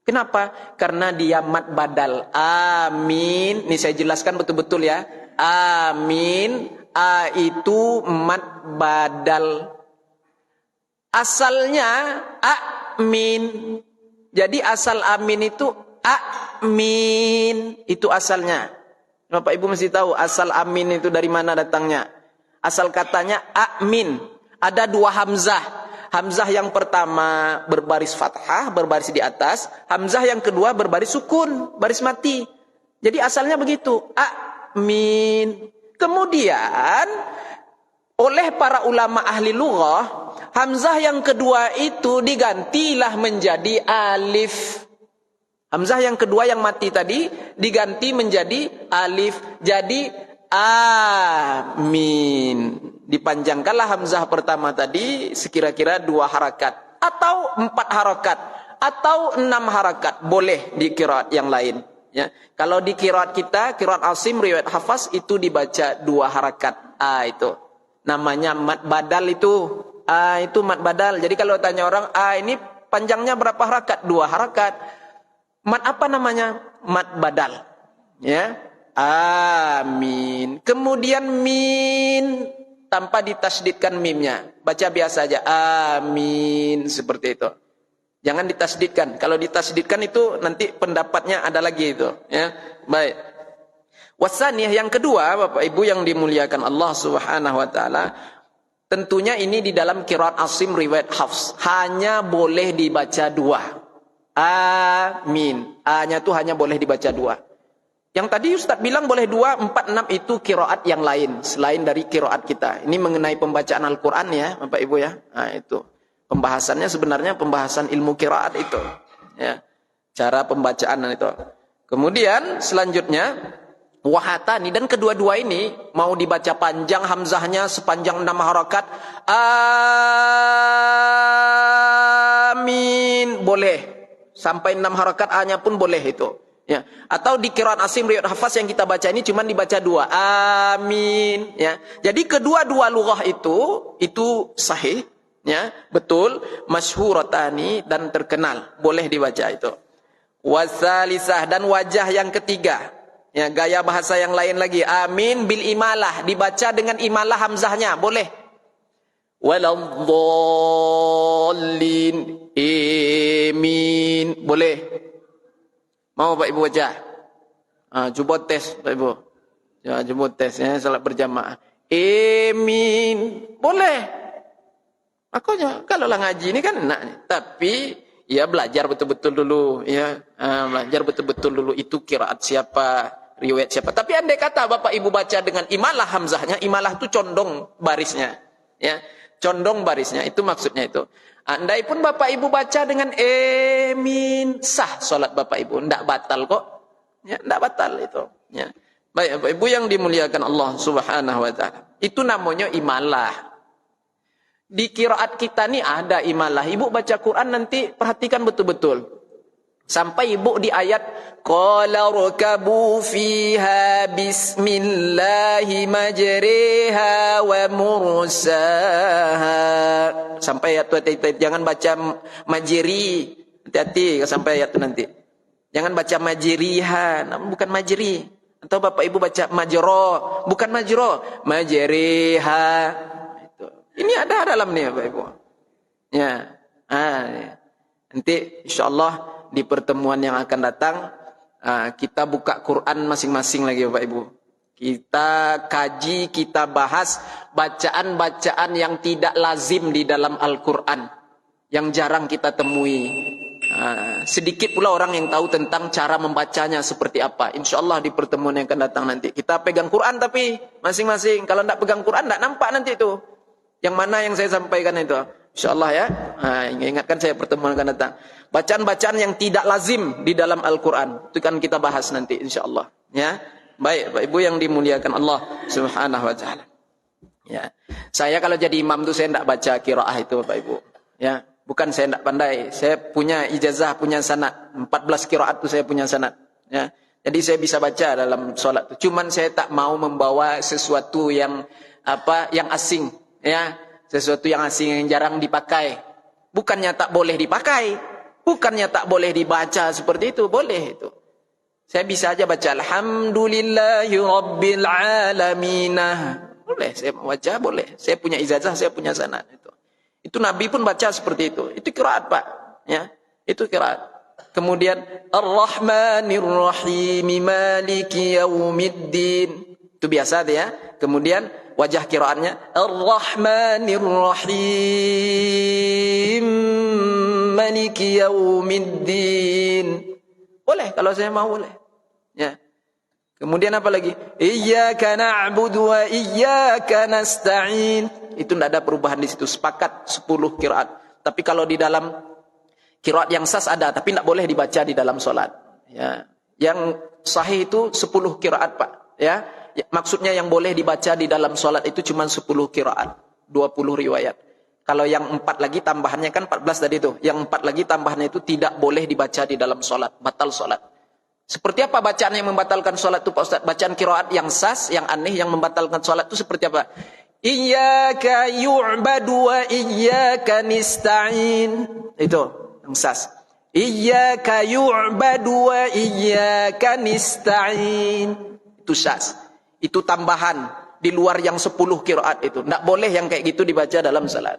Kenapa? Karena dia mad badal. Amin. Ini saya jelaskan betul-betul ya. Amin. A itu mad badal. Asalnya amin. Jadi asal amin itu amin. Itu asalnya. Bapak Ibu mesti tahu asal amin itu dari mana datangnya. Asal katanya amin. Ada 2 hamzah. Hamzah yang pertama berbaris fathah, berbaris di atas. Hamzah yang kedua berbaris sukun, baris mati. Jadi asalnya begitu. Amin. Kemudian oleh para ulama ahli lughah, hamzah yang kedua itu digantilah menjadi alif. Hamzah yang kedua yang mati tadi diganti menjadi alif. Jadi amin. Dipanjangkanlah hamzah pertama tadi sekira-kira 2 harakat atau 4 harakat atau 6 harakat, boleh di qiraat yang lain ya. Kalau di qiraat kita, qiraat Asim riwayat Hafs itu dibaca 2 harakat. Itu namanya mad badal itu. Itu mad badal. Jadi kalau tanya orang, ini panjangnya berapa harakat? 2 harakat. Mad apa namanya? Mad badal. Ya. Amin. Kemudian min tanpa ditasdidkan mimnya. Baca biasa aja. Amin. Seperti itu. Jangan ditasdidkan. Kalau ditasdidkan itu nanti pendapatnya ada lagi itu. Ya. Baik. Wasaniyah yang kedua, Bapak Ibu yang dimuliakan Allah Subhanahu wa taala, Tentunya ini di dalam qiraat Asim riwayat Hafs. Hanya boleh dibaca 2. Amin. A-nya tuh hanya boleh dibaca 2. Yang tadi Ustaz bilang boleh 2, 4, 6 itu qiraat yang lain. Selain dari qiraat kita. Ini mengenai pembacaan Al-Quran ya Bapak Ibu ya. Nah itu. Pembahasannya sebenarnya pembahasan ilmu qiraat itu. Ya. Cara pembacaan itu. Kemudian selanjutnya wahatani, dan kedua-dua ini mau dibaca panjang hamzahnya sepanjang 6 harakat amin boleh, sampai 6 harakat a-nya pun boleh itu ya. Atau di qiraat Asim riwayat Hafs yang kita baca ini cuma dibaca 2 amin ya. Jadi kedua-dua lughah itu sahih ya, betul, masyhuratani dan terkenal, boleh dibaca itu. Wasalisah, dan wajah yang ketiga ya, gaya bahasa yang lain lagi, amin bil imalah, dibaca dengan imalah hamzahnya, boleh. Waladhdallin, amin, boleh. Mau Pak Ibu baca? Coba tes Pak Ibu. Ya, coba tes ya, salat berjamaah. Amin, boleh. Makanya kalau lah ngaji ini kan enak nih. Tapi ya belajar betul-betul dulu ya. Belajar betul-betul dulu itu qiraat siapa, riwayat siapa. Tapi andai kata Bapak Ibu baca dengan imalah hamzahnya, imalah itu condong barisnya ya. Condong barisnya itu maksudnya itu. Andai pun Bapak Ibu baca dengan amin, sah salat Bapak Ibu, enggak batal kok. Ya, enggak batal itu ya. Baik Bapak Ibu yang dimuliakan Allah Subhanahu wa taala. Itu namanya imalah. Di qiraat kita nih ada imalah. Ibu baca Quran nanti perhatikan betul-betul. Sampai ibu di ayat qala rakabu fiha bismillahi majriha wa mursaha. Sampai ayat itu, jangan baca majri. Hati-hati sampai ayat itu nanti. Jangan baca majriha, bukan majri. Atau Bapak Ibu baca majro, bukan majro, majriha. Ini ada dalam nih Bapak Ibu. Ya. Nanti insyaallah di pertemuan yang akan datang kita buka Quran masing-masing lagi Bapak Ibu. Kita kaji, kita bahas bacaan-bacaan yang tidak lazim di dalam Al-Quran, yang jarang kita temui. Sedikit pula orang yang tahu tentang cara membacanya seperti apa. InsyaAllah di pertemuan yang akan datang nanti kita pegang Quran, tapi masing-masing. Kalau tidak pegang Quran tidak nampak nanti itu yang mana yang saya sampaikan itu. InsyaAllah ya. Ingatkan saya pertemuan akan datang. Bacaan-bacaan yang tidak lazim di dalam Al-Quran itu kan kita bahas nanti insyaAllah ya. Baik Bapak Ibu yang dimuliakan Allah Subhanahu wa taala. Ya. Saya kalau jadi imam tuh saya tidak baca qiraah itu Bapak Ibu. Ya, bukan saya tidak pandai. Saya punya ijazah, punya sanad. 14 qiraat itu saya punya sanad. Ya. Jadi saya bisa baca dalam solat itu. Cuman saya tak mau membawa sesuatu yang yang asing, ya. Sesuatu yang asing yang jarang dipakai. Bukannya tak boleh dipakai, bukannya tak boleh dibaca seperti itu, boleh itu. Saya bisa aja baca alhamdulillahi rabbil alamin. Boleh saya baca, boleh. Saya punya ijazah, saya punya sanad itu. Itu Nabi pun baca seperti itu. Itu qiraat, Pak, ya. Itu qiraat. Kemudian Ar-Rahmanir Rahim Maliki Yaumiddin. Itu biasa ya. Kemudian wajah qiraatnya Ar-Rahmanir Rahim Maliki Yaumiddin. Boleh kalau saya mau, boleh. Ya. Kemudian apa lagi? Iyyaka na'budu wa iyyaka nasta'in. Itu tidak ada perubahan di situ. Sepakat 10 qiraat. Tapi kalau di dalam qiraat yang sas ada, tapi tidak boleh dibaca di dalam solat. Ya. Yang sahih itu 10 qiraat, Pak. Ya. Maksudnya yang boleh dibaca di dalam solat itu cuma 10 qiraat. 20 riwayat. Kalau yang 4 lagi tambahannya kan 14 tadi itu. Yang 4 lagi tambahannya itu tidak boleh dibaca di dalam solat. Batal solat. Seperti apa bacaan yang membatalkan solat itu Pak Ustaz? Bacaan qiraat yang sas, yang aneh, yang membatalkan solat itu seperti apa? Iyyaka yu'badu wa iyyaka nista'in. Itu yang sas. Iyyaka yu'badu wa iyyaka nista'in. Itu sas. Itu tambahan di luar yang 10 qiraat itu. Tidak boleh yang kayak gitu dibaca dalam salat.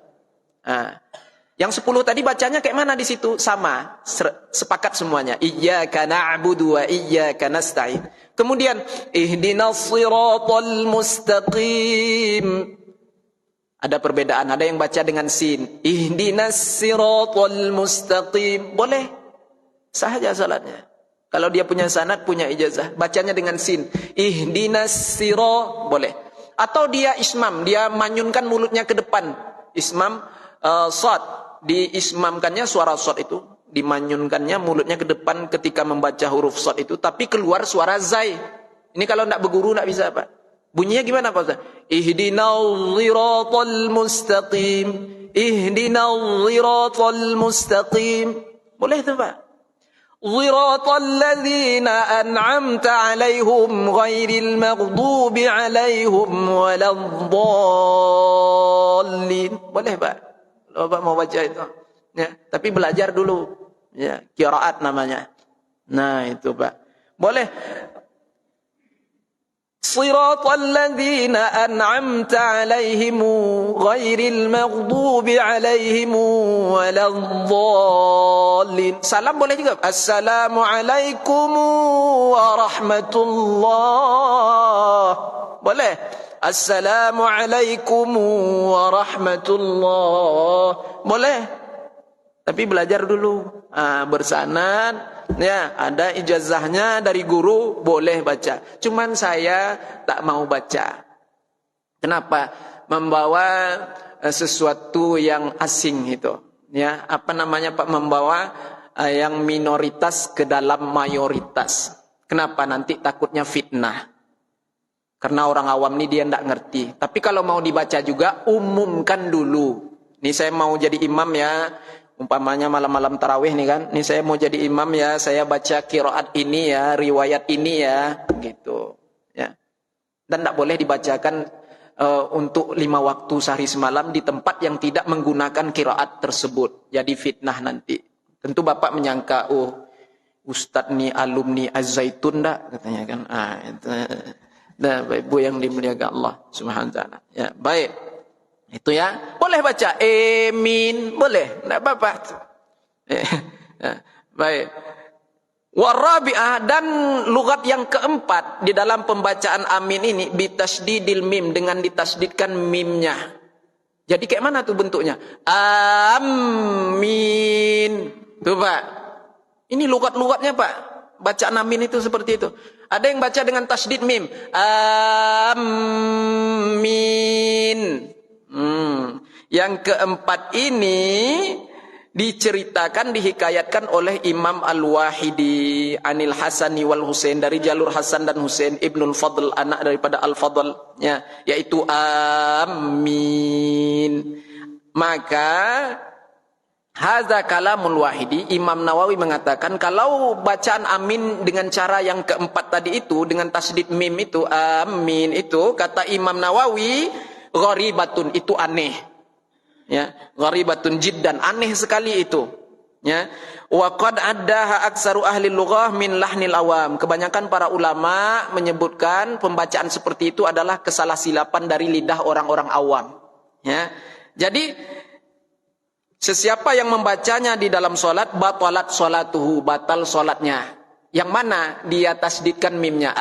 Yang 10 tadi bacanya kayak mana di situ? Sama, sepakat semuanya. Iyyaka na'budu wa iyyaka nasta'in. Kemudian ihdinas siratal mustaqim. Ada perbedaan, ada yang baca dengan sin. Ihdinas siratal mustaqim. Boleh. Sahaja salatnya. Kalau dia punya sanad, punya ijazah, bacanya dengan sin. Ihdinas sira, boleh. Atau dia ismam, dia manyunkan mulutnya ke depan. Ismam shad, diismamkannya suara shad itu, dimanyunkannya mulutnya ke depan ketika membaca huruf shad itu, tapi keluar suara zai. Ini kalau tidak berguru tidak bisa, Pak. Bunyinya gimana, Pak Ustaz? Ihdinal siratal mustaqim. Ihdinal siratal mustaqim. Boleh itu, Pak. Siratal ladzina an'amta 'alaihim ghairil maghdubi 'alaihim waladdallin. Boleh, Pak. Kalau Bapak mau baca itu. Ya, tapi belajar dulu. Ya, qiraat namanya. Nah, itu, Pak. Boleh. Siratal ladzina an'amta 'alaihim ghairil maghdubi 'alaihim waladdallin. Salam boleh juga. Assalamu alaikum warahmatullah. Boleh. Assalamu alaikum warahmatullah. Boleh. Tapi belajar dulu. Bersanad. Ya, ada ijazahnya dari guru, boleh baca. Cuman saya tak mau baca. Kenapa? Membawa sesuatu yang asing itu. Ya, apa namanya, Pak? Membawa yang minoritas ke dalam mayoritas. Kenapa? Nanti takutnya fitnah. Karena orang awam ini dia tidak ngerti. Tapi kalau mau dibaca juga, umumkan dulu. Ini saya mau jadi imam ya. Umpamanya malam-malam tarawih nih kan, ini saya mau jadi imam ya, saya baca qiraat ini ya, riwayat ini ya, gitu. Ya. Dan tidak boleh dibacakan untuk 5 waktu sehari semalam di tempat yang tidak menggunakan qiraat tersebut. Jadi fitnah nanti. Tentu Bapak menyangka, oh Ustadz nih alumni Az-Zaitun dak, katanya kan. Itu. Nah, Ibu yang dimuliakan Allah Subhanahu wa taala. Ya, baik. Itu ya, boleh baca amin, boleh, tidak apa-apa. Baik. Warabi'ah, dan lugat yang keempat di dalam pembacaan amin ini bitasdidil mim, dengan ditasdidkan mimnya. Jadi kayak mana tuh bentuknya? Amin. Tuh, Pak. Ini lugat-lugatnya, Pak. Bacaan amin itu seperti itu. Ada yang baca dengan tasdid mim. Amin. Yang keempat ini diceritakan, dihikayatkan oleh Imam Al-Wahidi Anil Hasani wal Husain, dari jalur Hasan dan Husain Ibnul Fadl, anak daripada Al-Fadl ya, yaitu amin. Maka hadza kalamul Wahidi, Imam Nawawi mengatakan kalau bacaan amin dengan cara yang keempat tadi itu, dengan tasdid mim itu, amin itu, kata Imam Nawawi, gharibatun, itu aneh. Ya, gharibatun jiddan, aneh sekali itu. Ya. Wa qad addaha aktsaru ahli lughah min lahnil awam. Kebanyakan para ulama menyebutkan pembacaan seperti itu adalah kesalahsilapan dari lidah orang-orang awam. Ya. Jadi sesiapa yang membacanya di dalam salat, batalat salatuhu, batal salatnya. Yang mana dia tasdidkan mimnya,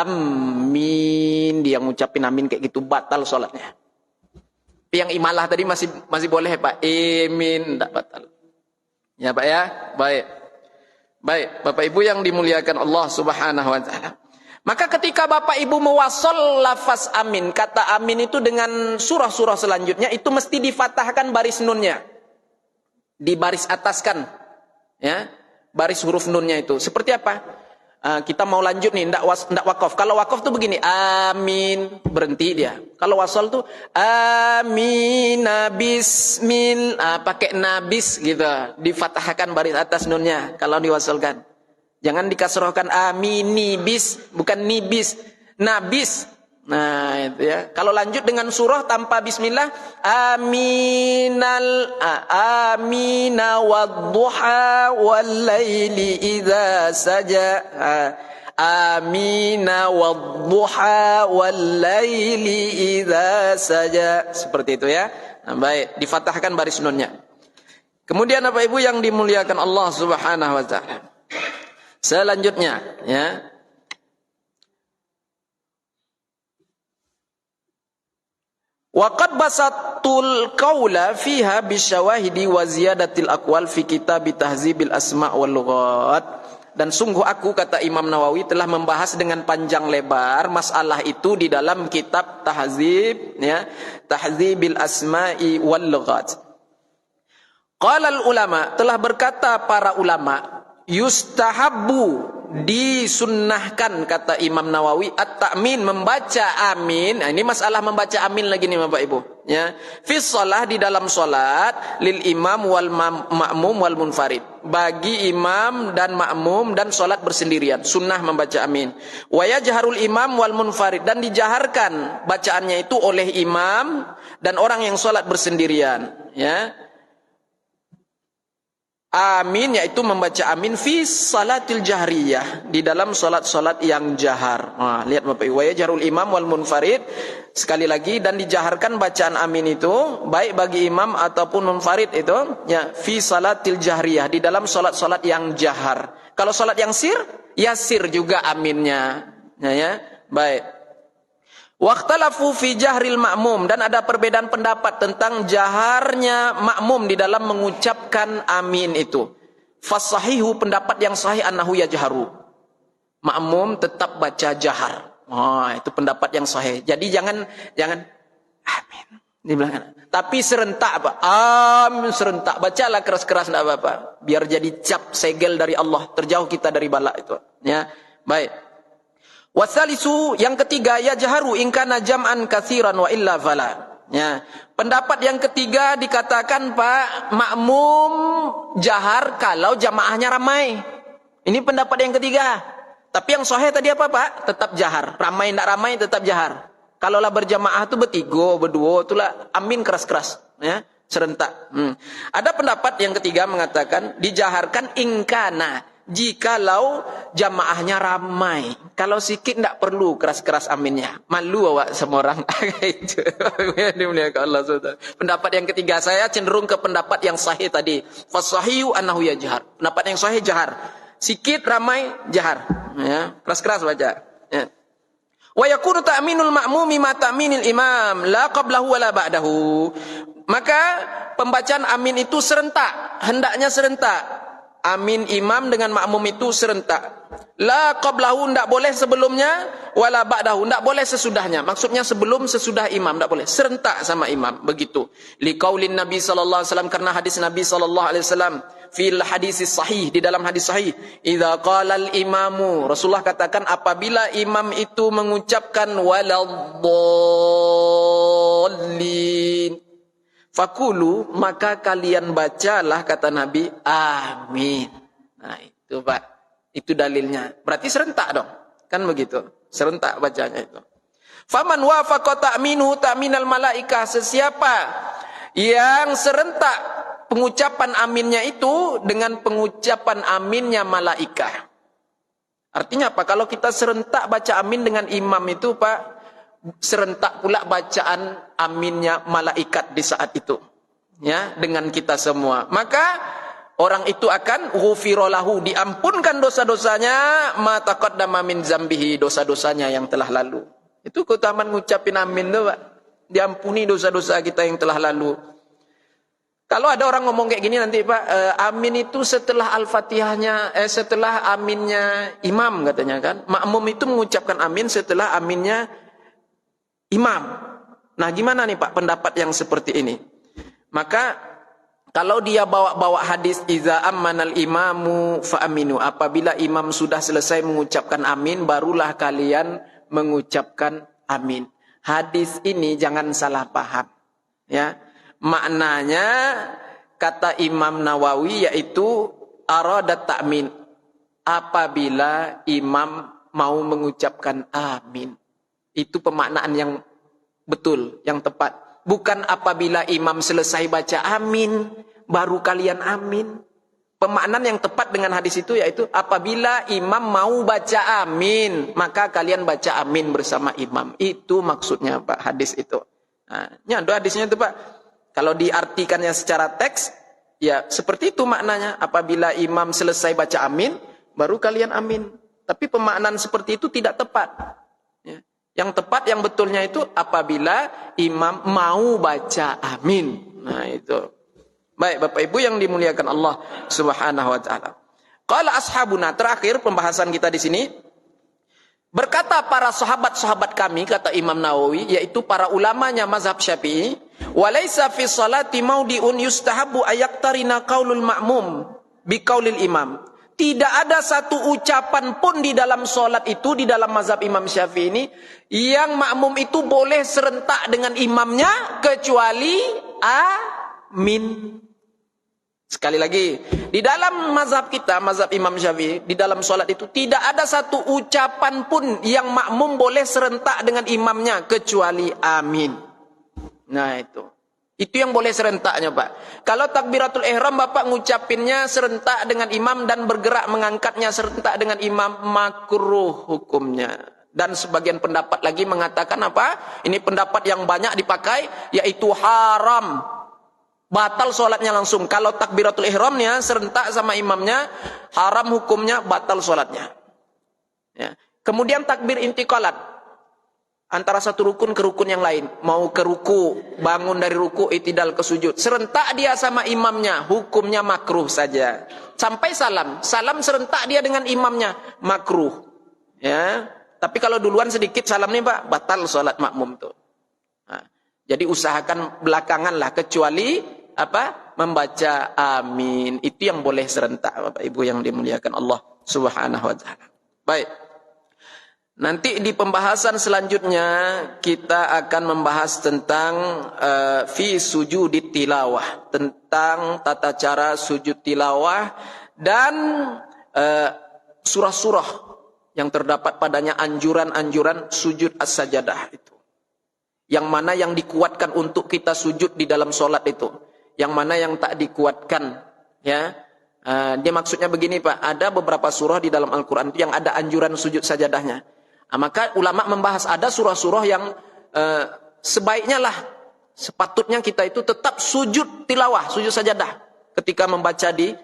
amin, dia ngucapin amin kayak gitu, batal salatnya. Yang imalah tadi masih boleh, Pak. Amin, tidak batal. Ya, Pak ya. Baik. Baik, Bapak Ibu yang dimuliakan Allah Subhanahu wa taala. Maka ketika Bapak Ibu mewasol lafaz amin, kata amin itu dengan surah-surah selanjutnya itu mesti difatahkan baris nunnya. Di baris atas kan. Ya. Baris huruf nunnya itu. Seperti apa? Kita mau lanjut nih, ndak wakaf. Kalau wakaf tuh begini, amin, berhenti dia. Kalau wasol tuh amin, bismil, pakai nabis gitu, difatahkan baris atas nunnya kalau diwasolkan. Jangan dikasrohkan amini bis, bukan nibis, nabis. Nah, itu ya. Kalau lanjut dengan surah tanpa bismillah, amina wadduha wal laili idza saja. Amina wadduha wal laili idza saja. Seperti itu ya. Nah, baik, difatahkan baris nunnya. Kemudian Bapak Ibu yang dimuliakan Allah Subhanahu wa taala. Selanjutnya, ya. Wa qad basatul qaula fiha bisyawahidi wa ziyadatil aqwal fi kitab tahzibil asma' wal lughat. Dan sungguh aku, kata Imam Nawawi, telah membahas dengan panjang lebar masalah itu di dalam kitab tahzib, ya, tahzibil asma'i wal lughat. Qala al ulama, telah berkata para ulama, yustahabbu, disunnahkan, kata Imam Nawawi, at-ta'min, membaca amin. Nah, ini masalah membaca amin lagi nih Bapak Ibu, ya. Fi shalah, di dalam salat, lil imam wal ma'mum wal munfarid, bagi imam dan makmum dan salat bersendirian, sunnah membaca amin. Wa yajharul imam wal munfarid, dan dijaharkan bacaannya itu oleh imam dan orang yang salat bersendirian, ya. Amin, yaitu membaca amin fi salatil jahriyah, di dalam salat-salat yang jahar. Nah, lihat Bapak Ibu, wa yajharul imam wal munfarid, sekali lagi, dan dijaharkan bacaan amin itu baik bagi imam ataupun munfarid itu, ya, fi salatil jahriyah, di dalam salat-salat yang jahar. Kalau salat yang sir, ya sir juga aminnya, ya. Baik. Waqtalafu fi jahril ma'mum, dan ada perbedaan pendapat tentang jaharnya makmum di dalam mengucapkan amin itu. Fasahihu, pendapat yang sahih, annahu yajharu, makmum tetap baca jahar. Itu pendapat yang sahih. Jadi jangan amin di belakang, tapi serentak, Pak. Amin serentak, bacalah keras-keras, enggak apa-apa, biar jadi cap segel dari Allah, terjauh kita dari bala itu, ya. Baik. Wasalisu, yang ketiga, yajharu in kana jam'an katsiran wa illa fala. Ya. Pendapat yang ketiga dikatakan Pak, makmum jahar kalau jamaahnya ramai. Ini pendapat yang ketiga. Tapi yang sahih tadi apa Pak? Tetap jahar. Ramai tidak ramai tetap jahar. Kalaulah berjamaah itu bertiga, berdua, itulah amin keras-keras, ya, serentak. Ada pendapat yang ketiga mengatakan dijaharkan ingkana, jikalau jamaahnya ramai. Kalau sikit tidak perlu keras-keras aminnya. Malu awak sama orang. Itu. Pendapat yang ketiga, saya cenderung ke pendapat yang sahih tadi. Fasahihu annahu yajhar. Pendapat yang sahih jahar. Sikit ramai jahar. Ya, keras-keras baca. Ya. Wa yakunu ta'minul ma'mumi ma ta'minil imam la qablahu wa la ba'dahu. Maka pembacaan amin itu serentak, hendaknya serentak. Amin imam dengan makmum itu serentak. La qablahu, ndak boleh sebelumnya, wala ba'dahu, ndak boleh sesudahnya. Maksudnya sebelum sesudah imam ndak boleh, serentak sama imam, begitu. Liqaulin Nabi sallallahu alaihi wasallam, karena hadis Nabi sallallahu alaihi wasallam fil hadis sahih, di dalam hadis sahih, idza qala al imamu, Rasulullah katakan apabila imam itu mengucapkan waladdallin, fakulu, maka kalian bacalah, kata Nabi, amin. Nah itu Pak, itu dalilnya. Berarti serentak dong, kan begitu, serentak bacanya itu. Faman wafaqa ta'minu ta'minal malaikah, sesiapa yang serentak pengucapan aminnya itu dengan pengucapan aminnya malaikah. Artinya apa? Kalau kita serentak baca amin dengan imam itu Pak, serentak pula bacaan aminnya malaikat di saat itu, ya, dengan kita semua. Maka orang itu akan ghufiralahu, diampunkan dosa-dosanya, ma taqaddama min zambihi, dosa-dosanya yang telah lalu. Itu keutamaan ngucapin amin tuh Pak, diampuni dosa-dosa kita yang telah lalu. Kalau ada orang ngomong kayak gini nanti Pak, amin itu setelah al-fatihahnya, setelah aminnya imam katanya kan. Makmum itu mengucapkan amin setelah aminnya imam. Nah gimana nih Pak pendapat yang seperti ini? Maka kalau dia bawa hadis iza ammanal imamu fa aminu, apabila imam sudah selesai mengucapkan amin, barulah kalian mengucapkan amin. Hadis ini jangan salah paham, ya. Maknanya kata Imam Nawawi yaitu aradat ta'min, apabila imam mau mengucapkan amin. Itu pemaknaan yang betul, yang tepat. Bukan apabila imam selesai baca amin, baru kalian amin. Pemaknaan yang tepat dengan hadis itu yaitu apabila imam mau baca amin, maka kalian baca amin bersama imam. Itu maksudnya Pak, hadis itu. Nah, ada hadisnya itu Pak. Kalau diartikannya secara teks, ya seperti itu maknanya. Apabila imam selesai baca amin, baru kalian amin. Tapi pemaknaan seperti itu tidak tepat. Ya. Yang tepat, yang betulnya itu apabila imam mau baca amin. Nah itu. Baik Bapak Ibu yang dimuliakan Allah Subhanahu wa taala. Qala ashabuna, terakhir pembahasan kita di sini. Berkata para sahabat-sahabat kami, kata Imam Nawawi, yaitu para ulamanya mazhab Syafi'i, walaysa fi salati maudiun yustahabu ayaktarina qaulul ma'mum bi qaulil imam. Tidak ada satu ucapan pun di dalam solat itu, di dalam mazhab Imam Syafi'i ini, yang makmum itu boleh serentak dengan imamnya, kecuali amin. Sekali lagi, di dalam mazhab kita, mazhab Imam Syafi'i, di dalam solat itu, tidak ada satu ucapan pun yang makmum boleh serentak dengan imamnya, kecuali amin. Nah itu. Itu yang boleh serentaknya Pak. Kalau takbiratul ihram Bapak ngucapinnya serentak dengan imam dan bergerak mengangkatnya serentak dengan imam, makruh hukumnya. Dan sebagian pendapat lagi mengatakan apa? Ini pendapat yang banyak dipakai, yaitu haram. Batal sholatnya langsung. Kalau takbiratul ihramnya serentak sama imamnya, haram hukumnya, batal sholatnya. Ya. Kemudian takbir intiqalat. Antara satu rukun ke rukun yang lain. Mau ke ruku, bangun dari ruku, itidal ke sujud. Serentak dia sama imamnya, hukumnya makruh saja. Sampai salam. Salam serentak dia dengan imamnya, makruh. Ya. Tapi kalau duluan sedikit salam nih Pak, batal sholat makmum tuh. Nah, jadi usahakan belakangan lah, kecuali apa? Membaca amin. Itu yang boleh serentak Bapak Ibu yang dimuliakan Allah Subhanahu wa taala. Baik. Nanti di pembahasan selanjutnya kita akan membahas tentang fi sujudit tilawah, tentang tata cara sujud tilawah dan surah-surah yang terdapat padanya anjuran-anjuran sujud as-sajadah itu. Yang mana yang dikuatkan untuk kita sujud di dalam solat itu, yang mana yang tak dikuatkan, ya. Dia maksudnya begini Pak, ada beberapa surah di dalam Al-Quran yang ada anjuran sujud sajadahnya. Maka ulama membahas ada surah-surah yang sebaiknya lah, sepatutnya kita itu tetap sujud tilawah, sujud sajadah ketika membaca di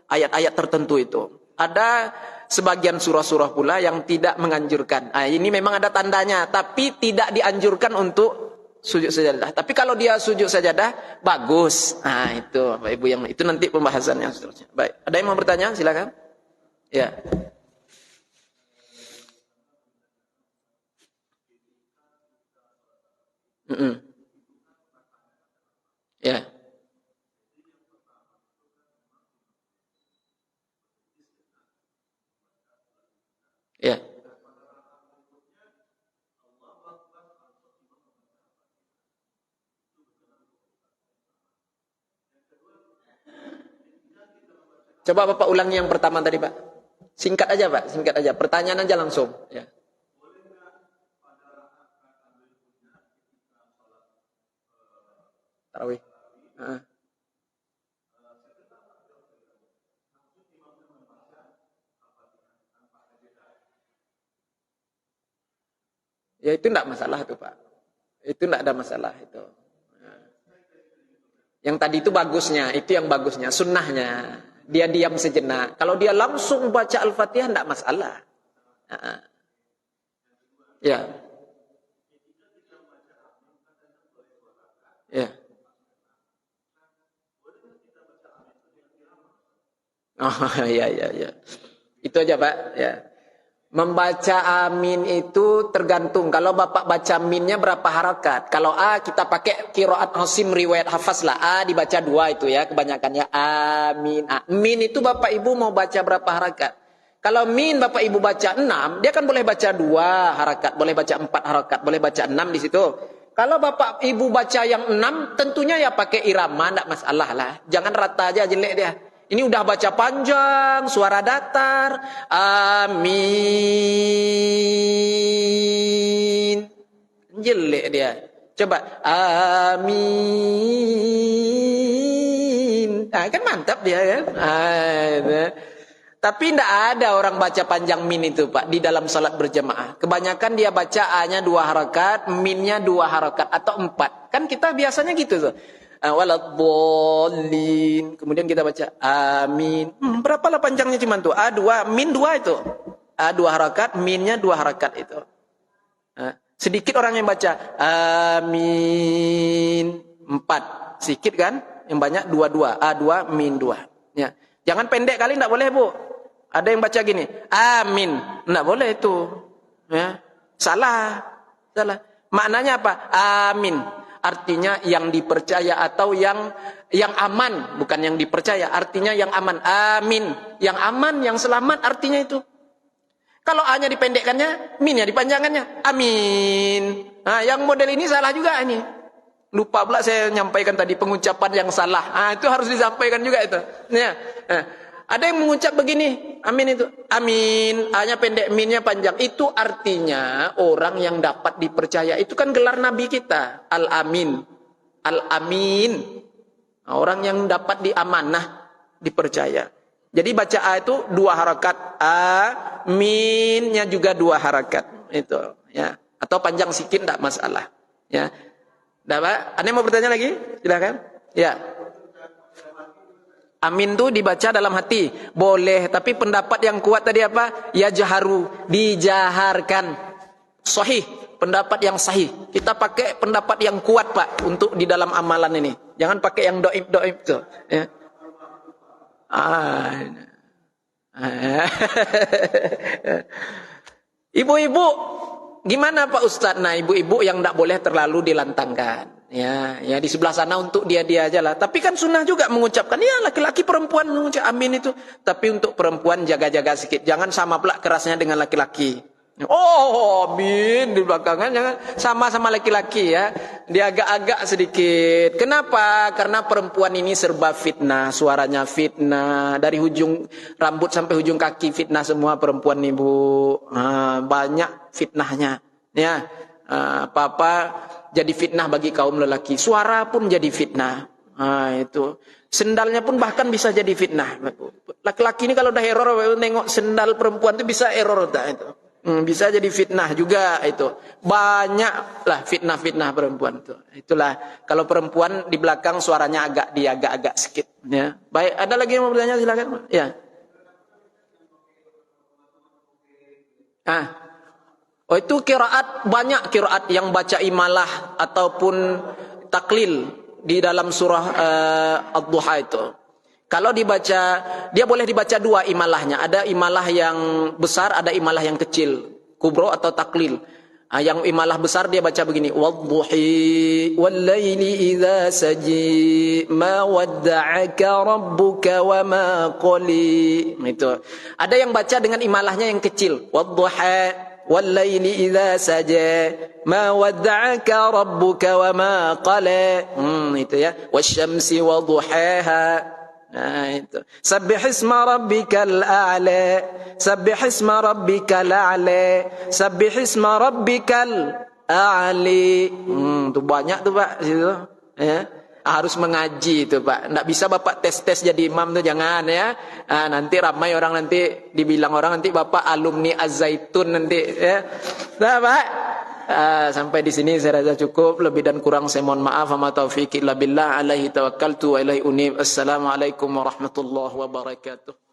ayat-ayat tertentu itu. Ada sebagian surah-surah pula yang tidak menganjurkan. Ini memang ada tandanya, tapi tidak dianjurkan untuk sujud sajadah. Tapi kalau dia sujud sajadah, bagus. Itu Bapak Ibu yang itu nanti pembahasannya seterusnya. Baik, ada yang mau bertanya? Silakan. Ya. Ya. Ya. Coba Bapak ulangi yang pertama tadi Pak. Singkat aja Pak, singkat aja. Pertanyaan aja langsung. Ya. Tarawih. Ya itu enggak masalah tuh Pak. Itu enggak ada masalah itu. Yang tadi itu bagusnya, itu yang bagusnya, sunnahnya. Dia diam sejenak. Kalau dia langsung baca Al-Fatihah enggak masalah. Ya. Ya. Oh ya ya ya. Itu aja Pak, ya. Membaca amin itu tergantung. Kalau Bapak baca minnya berapa harakat. Kalau A kita pakai qiraat Hasim riwayat Hafaz lah. A dibaca 2 itu ya kebanyakannya. Amin. Min itu Bapak Ibu mau baca berapa harakat. Kalau min Bapak Ibu baca 6, dia kan boleh baca 2 harakat, boleh baca 4 harakat, boleh baca 6 di situ. Kalau Bapak Ibu baca yang 6, tentunya ya pakai irama, enggak masalah lah. Jangan rata aja, jelek dia. Ini udah baca panjang, suara datar. Amin. Jelek dia. Coba. Amin. Kan mantap dia kan. Tapi tidak ada orang baca panjang min itu Pak. Di dalam salat berjamaah. Kebanyakan dia baca A-nya 2 harakat. Minnya 2 harakat. Atau 4. Kan kita biasanya gitu tuh. Waladhdallin. Kemudian kita baca amin. Berapalah panjangnya cuman tuh? A2, min 2 itu. A2 harakat, minnya 2 harakat itu. Sedikit orang yang baca amin 4. Sedikit kan? Yang banyak 2. A2 min 2. Ya. Jangan pendek kali, enggak boleh, Bu. Ada yang baca gini, amin. Enggak boleh itu. Ya. Salah. Maknanya apa? Amin. Artinya yang dipercaya atau yang aman, bukan yang dipercaya. Artinya yang aman. Amin. Yang aman, yang selamat artinya itu. Kalau A-nya dipendekkannya, min-nya dipanjangannya. Amin. Nah, yang model ini salah juga ini. Lupa pula saya nyampaikan tadi pengucapan yang salah. Ah, itu harus disampaikan juga itu. Ya. Ada yang mengucap begini, amin itu. Amin, A-nya pendek, min-nya panjang. Itu artinya orang yang dapat dipercaya. Itu kan gelar Nabi kita, Al-Amin. Al-Amin. Nah, orang yang dapat diamanah, dipercaya. Jadi baca A itu 2 harakat. A, min-nya juga 2 harakat. Itu, ya. Atau panjang sikit enggak masalah. Ya. Dah, Pak? Anda mau bertanya lagi? Silakan. Ya. Amin itu dibaca dalam hati. Boleh, tapi pendapat yang kuat tadi apa? Ya jaharu, dijaharkan. Sahih, pendapat yang sahih. Kita pakai pendapat yang kuat, Pak, untuk di dalam amalan ini. Jangan pakai yang doib tuh, ya. Ibu-ibu, gimana Pak Ustadz? Nah, ibu-ibu yang tidak boleh terlalu dilantangkan. Ya, di sebelah sana untuk dia aja lah. Tapi kan sunnah juga mengucapkan. Ya, laki-laki perempuan mengucap amin itu. Tapi untuk perempuan jaga-jaga sedikit. Jangan sama pula kerasnya dengan laki-laki. Oh, amin di belakangan jangan sama laki-laki ya. Dia agak-agak sedikit. Kenapa? Karena perempuan ini serba fitnah, suaranya fitnah, dari ujung rambut sampai ujung kaki fitnah semua perempuan ibu. Banyak fitnahnya. Ya, apa-apa jadi fitnah bagi kaum lelaki. Suara pun jadi fitnah. Itu. Sendalnya pun bahkan bisa jadi fitnah. Laki-laki ini kalau udah error nengok sendal perempuan itu bisa error tak itu. Bisa jadi fitnah juga itu. Banyaklah fitnah-fitnah perempuan itu. Itulah kalau perempuan di belakang suaranya agak sedikit ya. Baik, ada lagi yang mau bertanya silakan. Ya. Oh itu qiraat, banyak qiraat yang baca imalah ataupun taklil di dalam surah Ad-Duha itu. Kalau dibaca, dia boleh dibaca 2 imalahnya. Ada imalah yang besar, ada imalah yang kecil. Kubro atau taklil. Yang imalah besar dia baca begini. Wadduhi wallaili idza saji ma wadda'aka rabbuka wa ma qali. Itu. Ada yang baca dengan imalahnya yang kecil. Wadduha wallaili idza saja ma wadda'aka rabbuka wa ma qala. Itu ya. Wasyamsi wadduhaha. Nah itu. Sabbihisma rabbikal a'la. Sabbihisma rabbikal a'la. Sabbihisma rabbikal a'li. Itu banyak tuh Pak situ. Ya. Harus mengaji itu Pak. Enggak bisa Bapak tes jadi imam tuh jangan ya. Nanti ramai orang nanti dibilang orang nanti Bapak alumni Az-Zaitun nanti ya. Nah Pak. Sampai di sini saya rasa cukup. Lebih dan kurang saya mohon maaf. Wa ma taufiqi illa billah alaihi tawakkaltu wa ilaihi unib. Assalamualaikum warahmatullahi wabarakatuh.